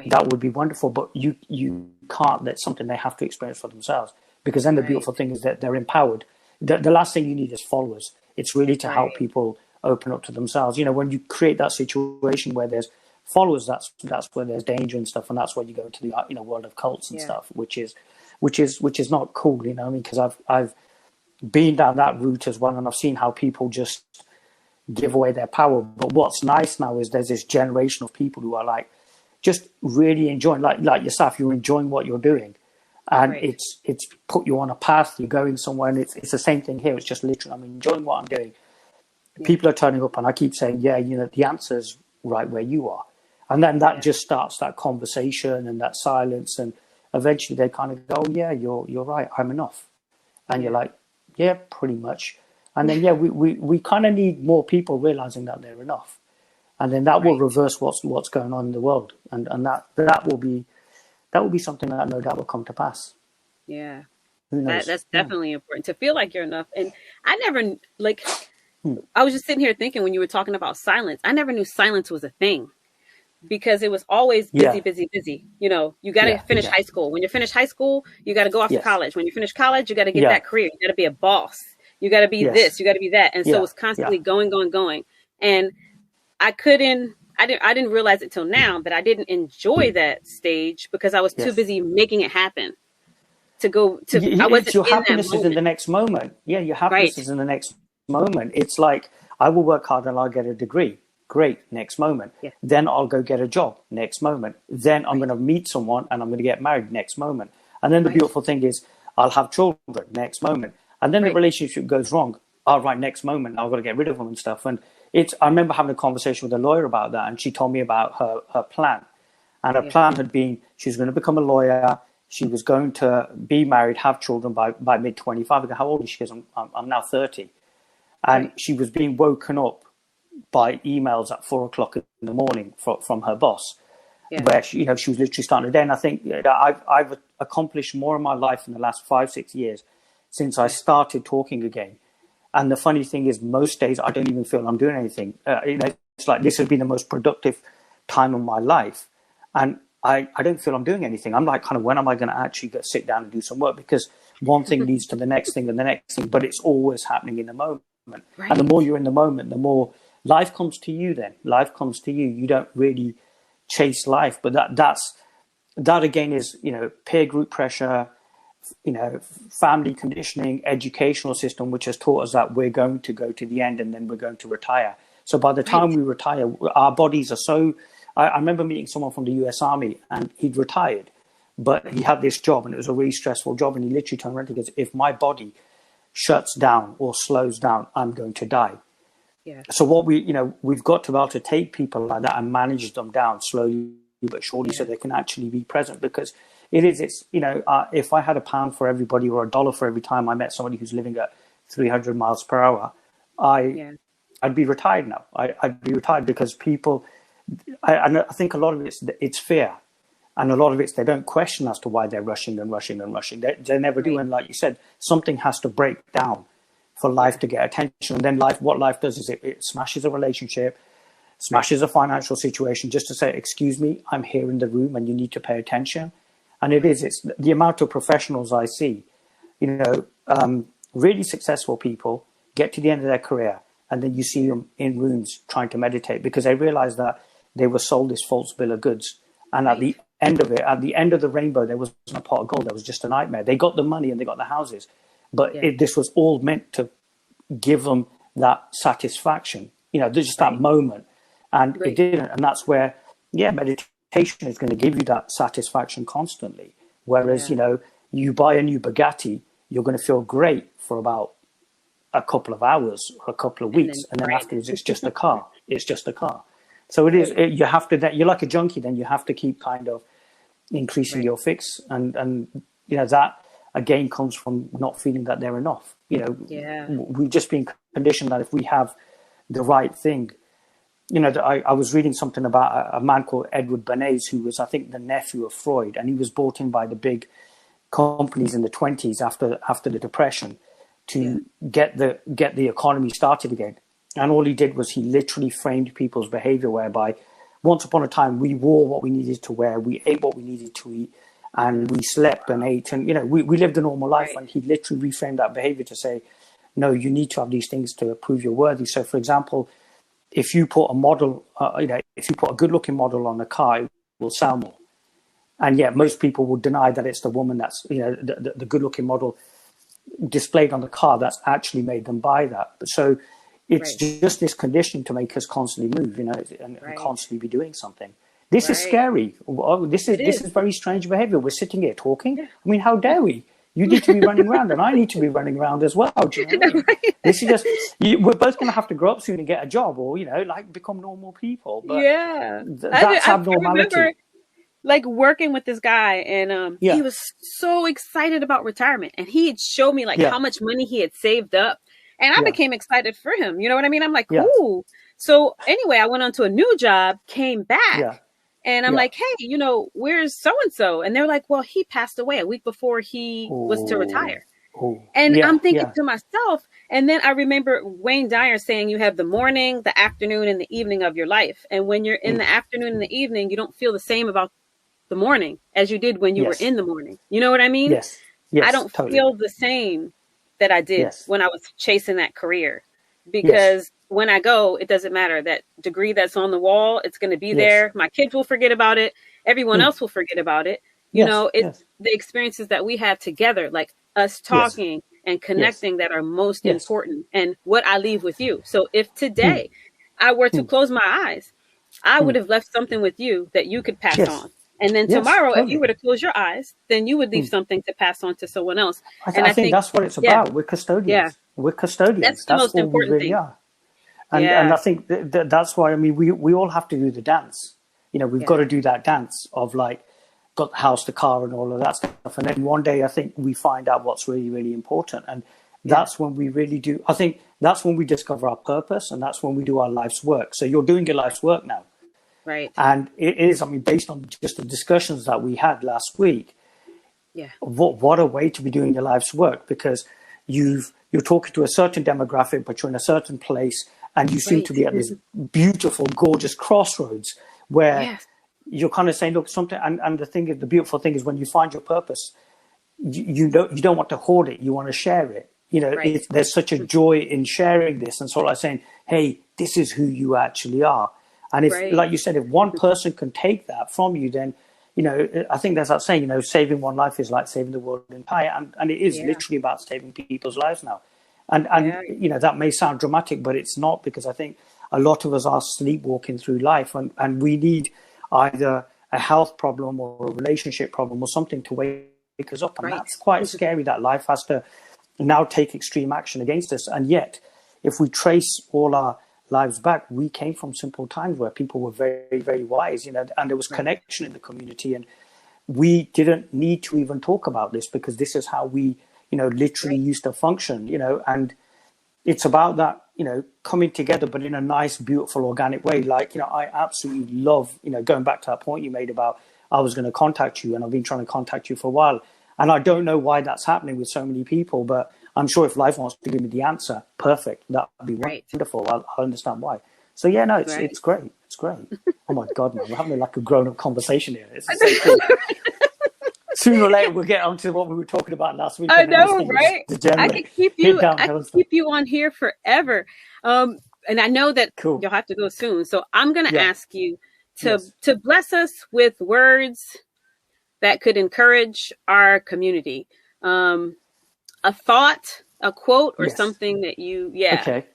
[SPEAKER 2] that would be wonderful, but you can't. That's something they have to experience for themselves, because then the beautiful thing is that they're empowered. The last thing you need is followers. It's really to help people open up to themselves. When you create that situation where there's followers, that's where there's danger and stuff, and that's where you go to the world of cults and stuff, which is not cool. Because I've been down that route as well, and I've seen how people just give away their power. But what's nice now is there's this generation of people who are like just really enjoying, like yourself, you're enjoying what you're doing, and it's put you on a path. You're going somewhere, and it's the same thing here. It's just literally, I'm enjoying what I'm doing. People are turning up, and I keep saying, the answer's right where you are, and then that just starts that conversation and that silence, and eventually they kind of go, oh, yeah, you're right, I'm enough, and you're like, yeah, pretty much, and then we kind of need more people realizing that they're enough. And then that will reverse what's going on in the world, and that will be something that no doubt will come to pass.
[SPEAKER 1] Yeah,
[SPEAKER 2] Who knows?
[SPEAKER 1] that's definitely important to feel like you're enough. And I never I was just sitting here thinking when you were talking about silence. I never knew silence was a thing because it was always busy, busy, busy. You got to finish high school. When you finish high school, you got to go off to college. When you finish college, you got to get that career. You got to be a boss. You got to be this. You got to be that. And so it's constantly going. And I didn't realize it till now that I didn't enjoy that stage because I was too busy making it happen to go to, I
[SPEAKER 2] It's
[SPEAKER 1] wasn't
[SPEAKER 2] your
[SPEAKER 1] in that
[SPEAKER 2] happiness is in
[SPEAKER 1] moment.
[SPEAKER 2] the next moment. Yeah, your
[SPEAKER 1] Right.
[SPEAKER 2] happiness is in the next moment. It's like, I will work hard and I'll get a degree. Great, next moment.
[SPEAKER 1] Yeah.
[SPEAKER 2] Then I'll go get a job, next moment. Then I'm
[SPEAKER 1] Right.
[SPEAKER 2] going to meet someone and I'm going to get married, next moment. And then the
[SPEAKER 1] Right.
[SPEAKER 2] beautiful thing is, I'll have children, next moment. And then the
[SPEAKER 1] Right.
[SPEAKER 2] relationship goes wrong. All right, next moment, I've got to get rid of them and stuff. And I remember having a conversation with a lawyer about that, and she told me about her plan. And her
[SPEAKER 1] Yeah.
[SPEAKER 2] plan had been, she was going to become a lawyer. She was going to be married, have children by mid 25. I go, how old is she? Because I'm now 30. And
[SPEAKER 1] Right.
[SPEAKER 2] she was being woken up by emails at 4 o'clock in the morning from her boss,
[SPEAKER 1] Yeah.
[SPEAKER 2] where she was literally starting her day. And I think I've accomplished more in my life in the last 5-6 years since I started talking again. And the funny thing is, most days I don't even feel I'm doing anything. It's like this has been the most productive time of my life, and I don't feel I'm doing anything. I'm like, kind of, when am I going to actually sit down and do some work? Because one thing leads to the next thing and the next thing, but it's always happening in the moment.
[SPEAKER 1] Right.
[SPEAKER 2] And the more you're in the moment, the more life comes to you. Then life comes to you. You don't really chase life, but that again is peer group pressure, family conditioning, educational system, which has taught us that we're going to go to the end and then we're going to retire. So by the time we retire, our bodies are so. I remember meeting someone from the US Army, and he'd retired, but he had this job and it was a really stressful job. And he literally turned around and goes, if my body shuts down or slows down, I'm going to die.
[SPEAKER 1] Yeah.
[SPEAKER 2] So what we've got to be able to take people like that and manage them down slowly but surely, so they can actually be present. Because if I had £1 for everybody or $1 for every time I met somebody who's living at 300 miles per hour, I'd be retired now. I'd be retired, because people, I think a lot of it's fear, and a lot of it's they don't question as to why they're rushing and rushing and rushing. They never do. And like you said, something has to break down for life to get attention. And then what life does is it smashes a relationship, smashes a financial situation, just to say, excuse me, I'm here in the room and you need to pay attention. And it's the amount of professionals I see, really successful people get to the end of their career, and then you see them in rooms trying to meditate because they realize that they were sold this false bill of goods. And at the end of it, at the end of the rainbow, there wasn't a pot of gold. There was just a nightmare. They got the money and they got the houses, but this was all meant to give them that satisfaction, there's just that moment. And it didn't. And that's where, meditation is going to give you that satisfaction constantly. Whereas, you buy a new Bugatti, you're going to feel great for about a couple of hours or a couple of weeks. And then afterwards, it's just a car. It's just a car. So you have to, you're like a junkie, then you have to keep kind of increasing your fix. And that again comes from not feeling that they're enough. We've just been conditioned that if we have the right thing, I was reading something about a man called Edward Bernays, who was, I think, the nephew of Freud, and he was brought in by the big companies in the 1920s after the Depression to get the economy started again. And all he did was he literally framed people's behavior, whereby once upon a time we wore what we needed to wear, we ate what we needed to eat, and we slept and ate, and we lived a normal life. And he literally reframed that behavior to say, no, you need to have these things to prove you're worthy. So, for example, if you put a model, if you put a good-looking model on a car, it will sell more. And yet, most people will deny that it's the woman that's, the good-looking model displayed on the car that's actually made them buy that. So, it's just this conditioning to make us constantly move, and constantly be doing something. This is scary. This is very strange behavior. We're sitting here talking. I mean, how dare we? You need to be running around, and I need to be running around as well. Do you know what I mean? This is just, we're both going to have to grow up soon and get a job, or become normal people. But that's abnormality.
[SPEAKER 1] I remember, working with this guy, and he was so excited about retirement, and he had showed me how much money he had saved up, and I became excited for him. You know what I mean? I'm like, cool. So anyway, I went on to a new job, came back. And I'm like, hey, where's so-and-so? And they're like, well, he passed away a week before he was to retire. And I'm thinking to myself, and then I remember Wayne Dyer saying you have the morning, the afternoon, and the evening of your life. And when you're in the afternoon and the evening, you don't feel the same about the morning as you did when you were in the morning. You know what I mean?
[SPEAKER 2] Yes.
[SPEAKER 1] I don't feel the same that I did when I was chasing that career. Because when I go, it doesn't matter. That degree that's on the wall, it's going to be there. My kids will forget about it. Everyone else will forget about it.
[SPEAKER 2] Yes,
[SPEAKER 1] it's
[SPEAKER 2] yes,
[SPEAKER 1] the experiences that we had together, like us
[SPEAKER 2] yes,
[SPEAKER 1] talking and
[SPEAKER 2] yes,
[SPEAKER 1] connecting, that are most
[SPEAKER 2] yes.
[SPEAKER 1] important, and what I leave with you. So if
[SPEAKER 2] Mm,
[SPEAKER 1] today I were to
[SPEAKER 2] mm,
[SPEAKER 1] close my eyes, I would
[SPEAKER 2] mm.
[SPEAKER 1] have left something with you that you could pass
[SPEAKER 2] Yes,
[SPEAKER 1] on. And then
[SPEAKER 2] yes,
[SPEAKER 1] tomorrow, if you
[SPEAKER 2] totally.
[SPEAKER 1] were to close your eyes, then you would leave
[SPEAKER 2] Mm.
[SPEAKER 1] something to pass on to someone else. And
[SPEAKER 2] I
[SPEAKER 1] I
[SPEAKER 2] think
[SPEAKER 1] think,
[SPEAKER 2] that's what it's
[SPEAKER 1] yeah,
[SPEAKER 2] about. We're
[SPEAKER 1] yeah,
[SPEAKER 2] custodians. We're
[SPEAKER 1] that's
[SPEAKER 2] custodians.
[SPEAKER 1] the
[SPEAKER 2] That's
[SPEAKER 1] most
[SPEAKER 2] all we
[SPEAKER 1] important
[SPEAKER 2] really
[SPEAKER 1] thing.
[SPEAKER 2] are. And
[SPEAKER 1] Yeah,
[SPEAKER 2] I think that's why, I mean, we all have to do the dance. We've got
[SPEAKER 1] yeah,
[SPEAKER 2] to do that dance of like, got the house, the car, and all of that stuff. And then one day, I think we find out what's really, really important. And
[SPEAKER 1] yeah,
[SPEAKER 2] that's when we really do. I think that's when we discover our purpose, and that's when we do our life's work. So you're doing your life's work now.
[SPEAKER 1] right.
[SPEAKER 2] And it is, I mean, based on just the discussions that we had last week,
[SPEAKER 1] Yeah,
[SPEAKER 2] what a way to be doing your life's work, because you're talking to a certain demographic, but you're in a certain place, and you seem
[SPEAKER 1] right.
[SPEAKER 2] to be at this beautiful, gorgeous crossroads where
[SPEAKER 1] Yes,
[SPEAKER 2] you're kind of saying, look, something. And the beautiful thing is when you find your purpose, you don't want to hoard it. You want to share it.
[SPEAKER 1] right,
[SPEAKER 2] There's such a joy in sharing this, and sort of like saying, hey, this is who you actually are. And if,
[SPEAKER 1] right.
[SPEAKER 2] like you said, if one person can take that from you, then I think there's that saying, saving one life is like saving the world entire, and it is
[SPEAKER 1] Yeah,
[SPEAKER 2] literally about saving people's lives now. And
[SPEAKER 1] yeah,
[SPEAKER 2] that may sound dramatic, but it's not, because I think a lot of us are sleepwalking through life, and we need either a health problem or a relationship problem or something to wake us up, and
[SPEAKER 1] right.
[SPEAKER 2] that's quite scary. That life has to now take extreme action against us, and yet, if we trace all our lives back, we came from simple times where people were very, very wise, and there was
[SPEAKER 1] Right.
[SPEAKER 2] connection in the community, and we didn't need to even talk about this, because this is how we, literally
[SPEAKER 1] Right.
[SPEAKER 2] used to function, and it's about that, coming together, but in a nice, beautiful, organic way. Like, I absolutely love, going back to that point you made about, I was going to contact you, and I've been trying to contact you for a while. And I don't know why that's happening with so many people, but I'm sure if life wants to give me the answer, perfect. That would be
[SPEAKER 1] Right.
[SPEAKER 2] wonderful. I'll understand why. So yeah, no, it's
[SPEAKER 1] Right.
[SPEAKER 2] great. It's great. Oh my God, man, we're having like a grown-up conversation here. This is so cool. Sooner or later, we'll get onto what we were talking about last week,
[SPEAKER 1] I
[SPEAKER 2] and then this
[SPEAKER 1] know,
[SPEAKER 2] thing will just
[SPEAKER 1] right? I
[SPEAKER 2] degenerate,
[SPEAKER 1] could keep
[SPEAKER 2] hit
[SPEAKER 1] you. I
[SPEAKER 2] downhill
[SPEAKER 1] could
[SPEAKER 2] and stuff.
[SPEAKER 1] keep you on here forever. And I know that
[SPEAKER 2] Cool.
[SPEAKER 1] you'll have to go soon. So I'm going to
[SPEAKER 2] Yeah.
[SPEAKER 1] ask you to
[SPEAKER 2] Yes.
[SPEAKER 1] to bless us with words that could encourage our community. A thought, a quote, or
[SPEAKER 2] Yes.
[SPEAKER 1] something that you. Yeah.
[SPEAKER 2] Okay.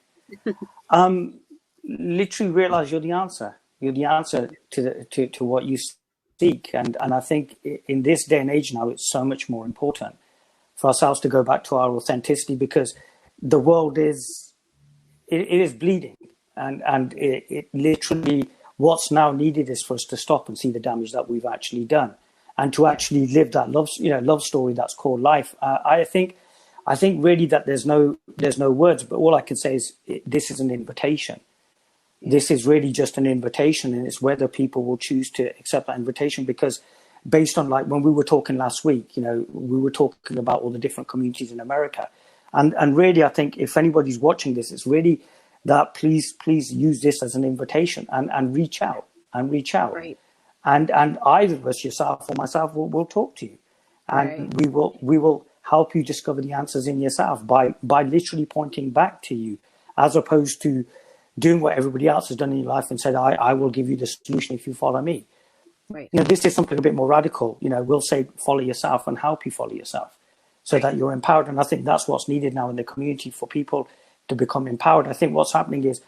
[SPEAKER 2] Literally realize you're the answer. You're the answer to what you seek, and I think in this day and age now, it's so much more important for ourselves to go back to our authenticity, because the world is it is bleeding, and it literally, what's now needed is for us to stop and see the damage that we've actually done, and to
[SPEAKER 1] Yeah.
[SPEAKER 2] actually live that love story that's called life. I think really that there's no words, but all I can say is this is an invitation.
[SPEAKER 1] Yeah.
[SPEAKER 2] This is really just an invitation, and it's whether people will choose to accept that invitation. Because based on, like, when we were talking last week, we were talking about all the different communities in America, and really, I think if anybody's watching this, it's really that please use this as an invitation, and reach out,
[SPEAKER 1] Right.
[SPEAKER 2] and either of us, yourself or myself, will talk to you,
[SPEAKER 1] Right.
[SPEAKER 2] and we will help you discover the answers in yourself by literally pointing back to you, as opposed to doing what everybody else has done in your life and said, I will give you the solution if you follow me.
[SPEAKER 1] Right.
[SPEAKER 2] This is something a bit more radical. We'll say follow yourself and help you follow yourself, so
[SPEAKER 1] Right.
[SPEAKER 2] that you're empowered. And I think that's what's needed now in the community, for people to become empowered. I think what's happening is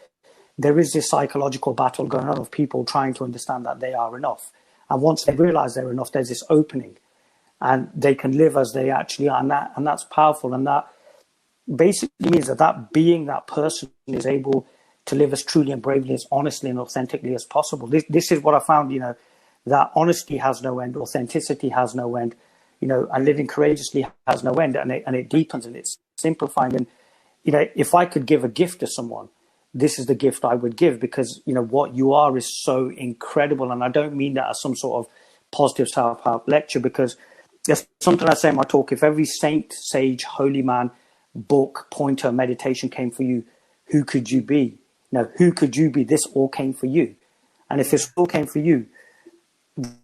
[SPEAKER 2] there is this psychological battle going on of people trying to understand that they are enough. And once they realize they're enough, there's this opening, and they can live as they actually are. And that's powerful. And that basically means that being that person is able to live as truly and bravely, as honestly and authentically as possible. This is what I found, that honesty has no end, authenticity has no end, and living courageously has no end, and it deepens, and it's simplifying. And, if I could give a gift to someone, this is the gift I would give, because, what you are is so incredible. And I don't mean that as some sort of positive self-help lecture, because there's something I say in my talk: if every saint, sage, holy man, book, pointer, meditation came for you, who could you be? Who could you be? This all came for you. And if this all came for you,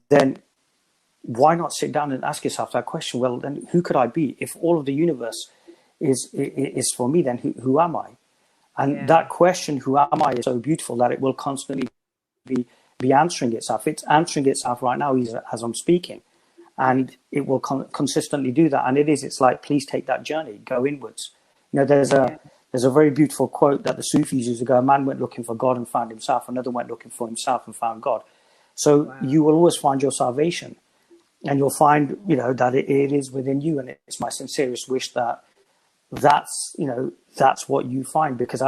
[SPEAKER 2] then why not sit down and ask yourself that question? Well, then who could I be? If all of the universe is for me, then who am I? And that question, who am I, is so beautiful that it will constantly be answering itself. It's answering itself right now as I'm speaking. and it will consistently do that. And it's like, please take that journey, go inwards. There's a very beautiful quote that the Sufis used to go: a man went looking for God and found himself, another went looking for himself and found God. So you will always find your salvation, and you'll find, that it is within you. And it's my sincerest wish that that's what you find, because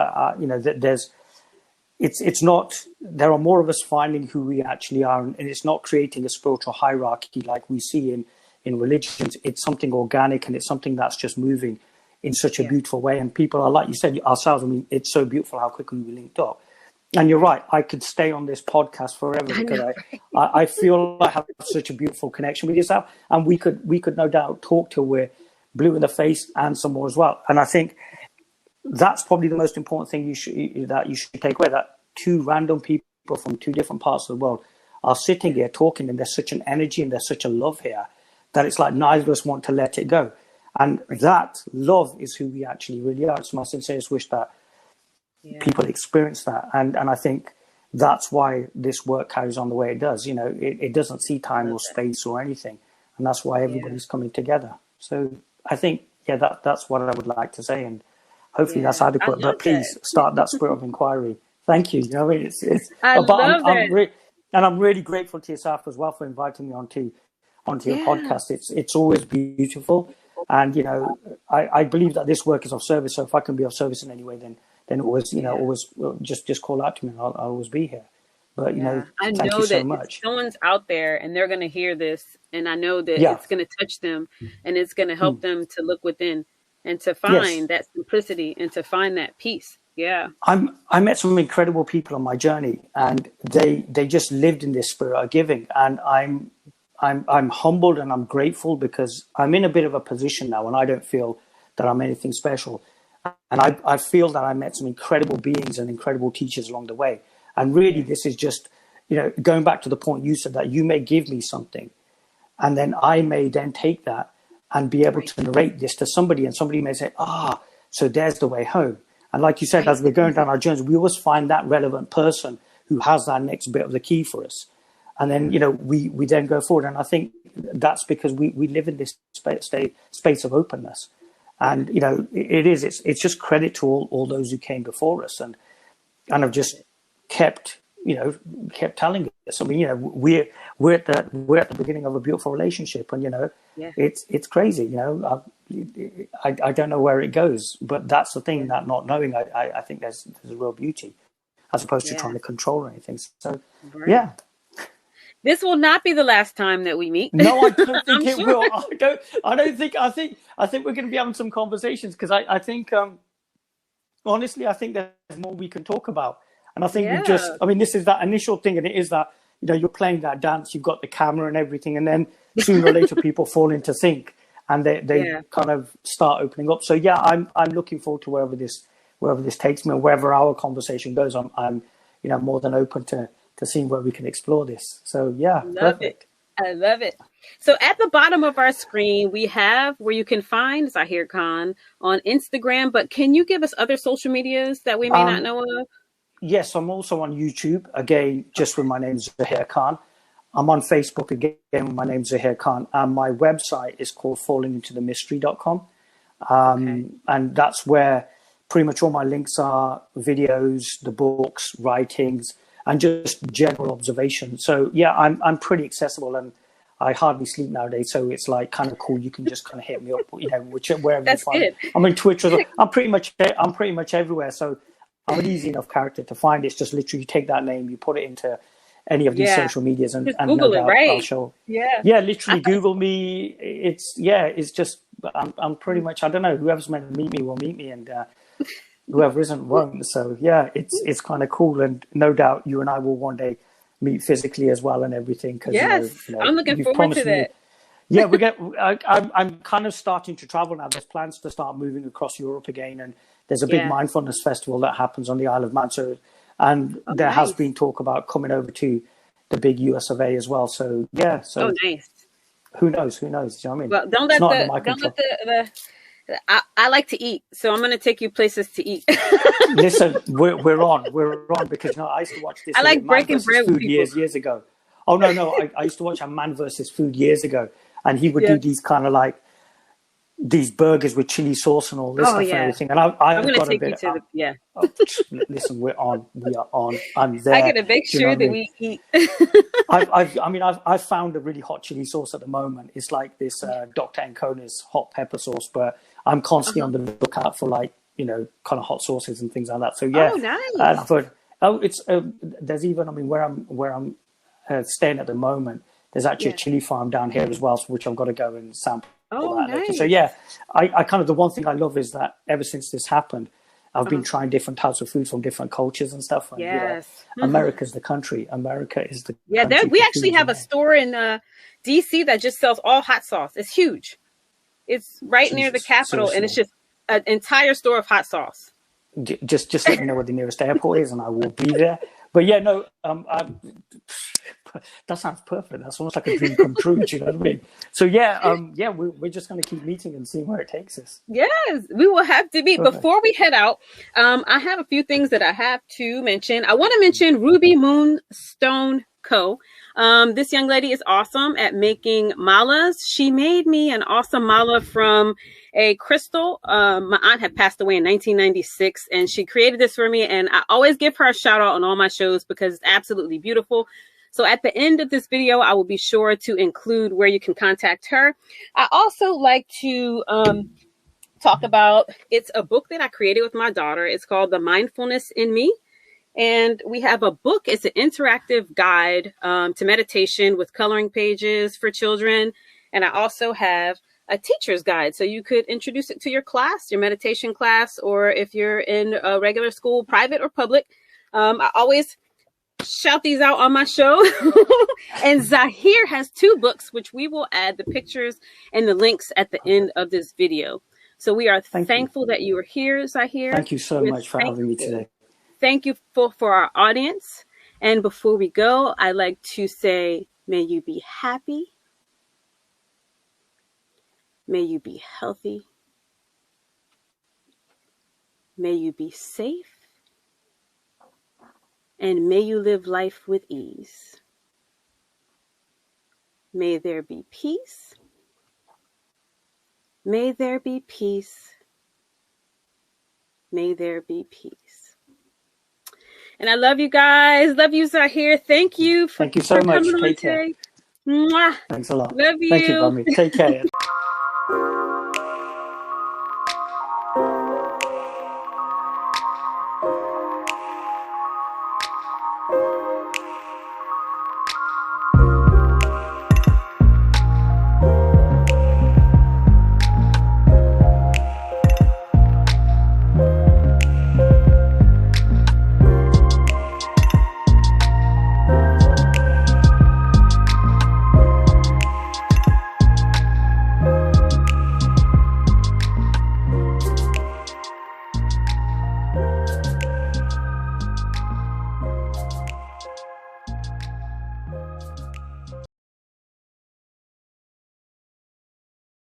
[SPEAKER 2] it's not, there are more of us finding who we actually are, and it's not creating a spiritual hierarchy like we see in religions. It's something organic, and it's something that's just moving in such a beautiful way. And people are, like you said, ourselves, I mean, it's so beautiful how quickly we linked up. And you're right, I could stay on this podcast forever, because I feel I have such a beautiful connection with yourself, and we could no doubt talk till we're blue in the face and some more as well. And I think that's probably the most important thing you should take away, that two random people from two different parts of the world are sitting here talking, and there's such an energy and there's such a love here that it's like neither of us want to let it go. And that love is who we actually really are. It's my sincerest wish that people experience that. And I think that's why this work carries on the way it does. It doesn't see time or space or anything. And that's why everybody's coming together. So I think, that's what I would like to say. And hopefully that's adequate. But please start that spirit of inquiry. Thank you. I mean, I'm really grateful to yourself as well for inviting me onto your podcast. It's always beautiful. And, I believe that this work is of service. So if I can be of service in any way, then always, always just call out to me, and I'll always be here. But,
[SPEAKER 1] I
[SPEAKER 2] thank
[SPEAKER 1] know
[SPEAKER 2] you so
[SPEAKER 1] that
[SPEAKER 2] much.
[SPEAKER 1] Someone's out there and they're going to hear this. And I know that it's going to touch them, and it's going to help them to look within and to find that simplicity and to find that peace. Yeah.
[SPEAKER 2] I met some incredible people on my journey, and they just lived in this spirit of giving. And I'm humbled and I'm grateful, because I'm in a bit of a position now, and I don't feel that I'm anything special. And I feel that I met some incredible beings and incredible teachers along the way. And really, this is just, going back to the point you said, that you may give me something, and then I may then take that and be able to narrate this to somebody, and somebody may say, so there's the way home. And like you said, as we're going down our journeys, we always find that relevant person who has that next bit of the key for us. And then, we then go forward. And I think that's because we live in this space of openness. And, it's just credit to all those who came before us and have just kept telling us. I mean, we're at the beginning of a beautiful relationship, and, it's crazy, I don't know where it goes, but that's the thing, that not knowing, I think there's a real beauty, as opposed to trying to control anything. So,
[SPEAKER 1] This will not be the last time that we meet.
[SPEAKER 2] No, I don't think it will. I think we're going to be having some conversations, because I think, honestly, I think there's more we can talk about. And I think this is that initial thing, and it is that, you're playing that dance, you've got the camera and everything, and then sooner or later people fall into sync, and they kind of start opening up. So I'm looking forward to wherever this takes me, and wherever our conversation goes. I'm more than open to seeing where we can explore this. So perfect.
[SPEAKER 1] I love it. So at the bottom of our screen, we have where you can find Zahir Khan on Instagram, but can you give us other social medias that we may not know of?
[SPEAKER 2] Yes, I'm also on YouTube, again, just with my name, Zahir Khan. I'm on Facebook, again, with my name, Zahir Khan. And my website is called fallingintothemystery.com. And that's where pretty much all my links are, videos, the books, writings, and just general observation. So I'm pretty accessible, and I hardly sleep nowadays. So it's like kind of cool. You can just kind of hit me up, wherever you find me. I'm in Twitter. I'm pretty much everywhere. So I'm an easy enough character to find. It's just literally you take that name, you put it into any of these social medias, and
[SPEAKER 1] Google
[SPEAKER 2] no doubt
[SPEAKER 1] right?
[SPEAKER 2] I'll show. Literally Google me. It's just I'm pretty much, I don't know, whoever's meant to meet me will meet me, and whoever isn't won't. So it's kind of cool, and no doubt you and I will one day meet physically as well and everything. Cause,
[SPEAKER 1] I'm looking forward to that.
[SPEAKER 2] I'm kind of starting to travel now. There's plans to start moving across Europe again, and there's a big mindfulness festival that happens on the Isle of Man. So, and there has been talk about coming over to the big US of A as well. So nice. Who knows? You know what I mean?
[SPEAKER 1] Well, don't let the I like to eat, so I'm going to take you places to eat.
[SPEAKER 2] Listen, we're on because I used to watch this.
[SPEAKER 1] I like breaking bread with
[SPEAKER 2] food
[SPEAKER 1] people
[SPEAKER 2] years ago. Oh no, I used to watch A Man versus Food years ago, and he would
[SPEAKER 1] Yeah.
[SPEAKER 2] do these kind of like these burgers with chili sauce and all this
[SPEAKER 1] Oh
[SPEAKER 2] stuff and
[SPEAKER 1] yeah.
[SPEAKER 2] everything. And
[SPEAKER 1] I'm
[SPEAKER 2] I've
[SPEAKER 1] gonna
[SPEAKER 2] got a
[SPEAKER 1] take you
[SPEAKER 2] bit.
[SPEAKER 1] to the yeah.
[SPEAKER 2] Listen, we are on. I'm
[SPEAKER 1] I
[SPEAKER 2] there.
[SPEAKER 1] gotta make
[SPEAKER 2] Do you know
[SPEAKER 1] sure
[SPEAKER 2] what I
[SPEAKER 1] that
[SPEAKER 2] mean?
[SPEAKER 1] we eat.
[SPEAKER 2] I've found a really hot chili sauce at the moment. It's like this Dr. Ancona's hot pepper sauce, but I'm constantly on the lookout for like, kind of hot sauces and things like that. So yeah,
[SPEAKER 1] Oh, nice.
[SPEAKER 2] but it's there's even, I mean, where I'm staying at the moment, there's actually a
[SPEAKER 1] Yeah.
[SPEAKER 2] chili farm down here as well, which I've got to go and sample
[SPEAKER 1] Oh,
[SPEAKER 2] that later.
[SPEAKER 1] nice.
[SPEAKER 2] So yeah, I kind of, the one thing I love is that ever since this happened, I've been trying different types of food from different cultures and stuff. And
[SPEAKER 1] Yes.
[SPEAKER 2] America's the country. America is the
[SPEAKER 1] Yeah,
[SPEAKER 2] country.
[SPEAKER 1] we
[SPEAKER 2] for
[SPEAKER 1] actually
[SPEAKER 2] foods,
[SPEAKER 1] have a
[SPEAKER 2] isn't it?
[SPEAKER 1] store in DC that just sells all hot sauce. It's huge. It's right near the
[SPEAKER 2] Jesus,
[SPEAKER 1] Capitol, and it's
[SPEAKER 2] seriously.
[SPEAKER 1] just an entire store of hot sauce.
[SPEAKER 2] Just let me know where the nearest airport is, and I will be there. But yeah, no, that sounds perfect. That's almost like a dream come true. Do you know what I mean? So yeah, we're just going to keep meeting and seeing where it takes us.
[SPEAKER 1] Yes, we will have to meet.
[SPEAKER 2] Perfect.
[SPEAKER 1] Before we head out, I have a few things that I have to mention. I want to mention Ruby Moonstone Co. This young lady is awesome at making malas. She made me an awesome mala from a crystal. My aunt had passed away in 1996, and she created this for me. And I always give her a shout out on all my shows because it's absolutely beautiful. So at the end of this video, I will be sure to include where you can contact her. I also like to talk about, it's a book that I created with my daughter. It's called The Mindfulness in Me. And we have a book. It's an interactive guide to meditation with coloring pages for children. And I also have a teacher's guide. So you could introduce it to your class, your meditation class, or if you're in a regular school, private or public. I always shout these out on my show. And Zahir has 2 books, which we will add the pictures and the links at the end of this video. So we are thankful that you are here, Zahir.
[SPEAKER 2] Thank you so much for having me today.
[SPEAKER 1] Thank you for our audience. And before we go, I'd like to say, may you be happy. May you be healthy. May you be safe. And may you live life with ease. May there be peace. May there be peace. May there be peace. And I love you guys. Love you, Zahir. Thank you for
[SPEAKER 2] so much.
[SPEAKER 1] coming on
[SPEAKER 2] Take care.
[SPEAKER 1] today. Mwah.
[SPEAKER 2] Thanks a lot.
[SPEAKER 1] Love you.
[SPEAKER 2] Thank you, Bummy. Take care.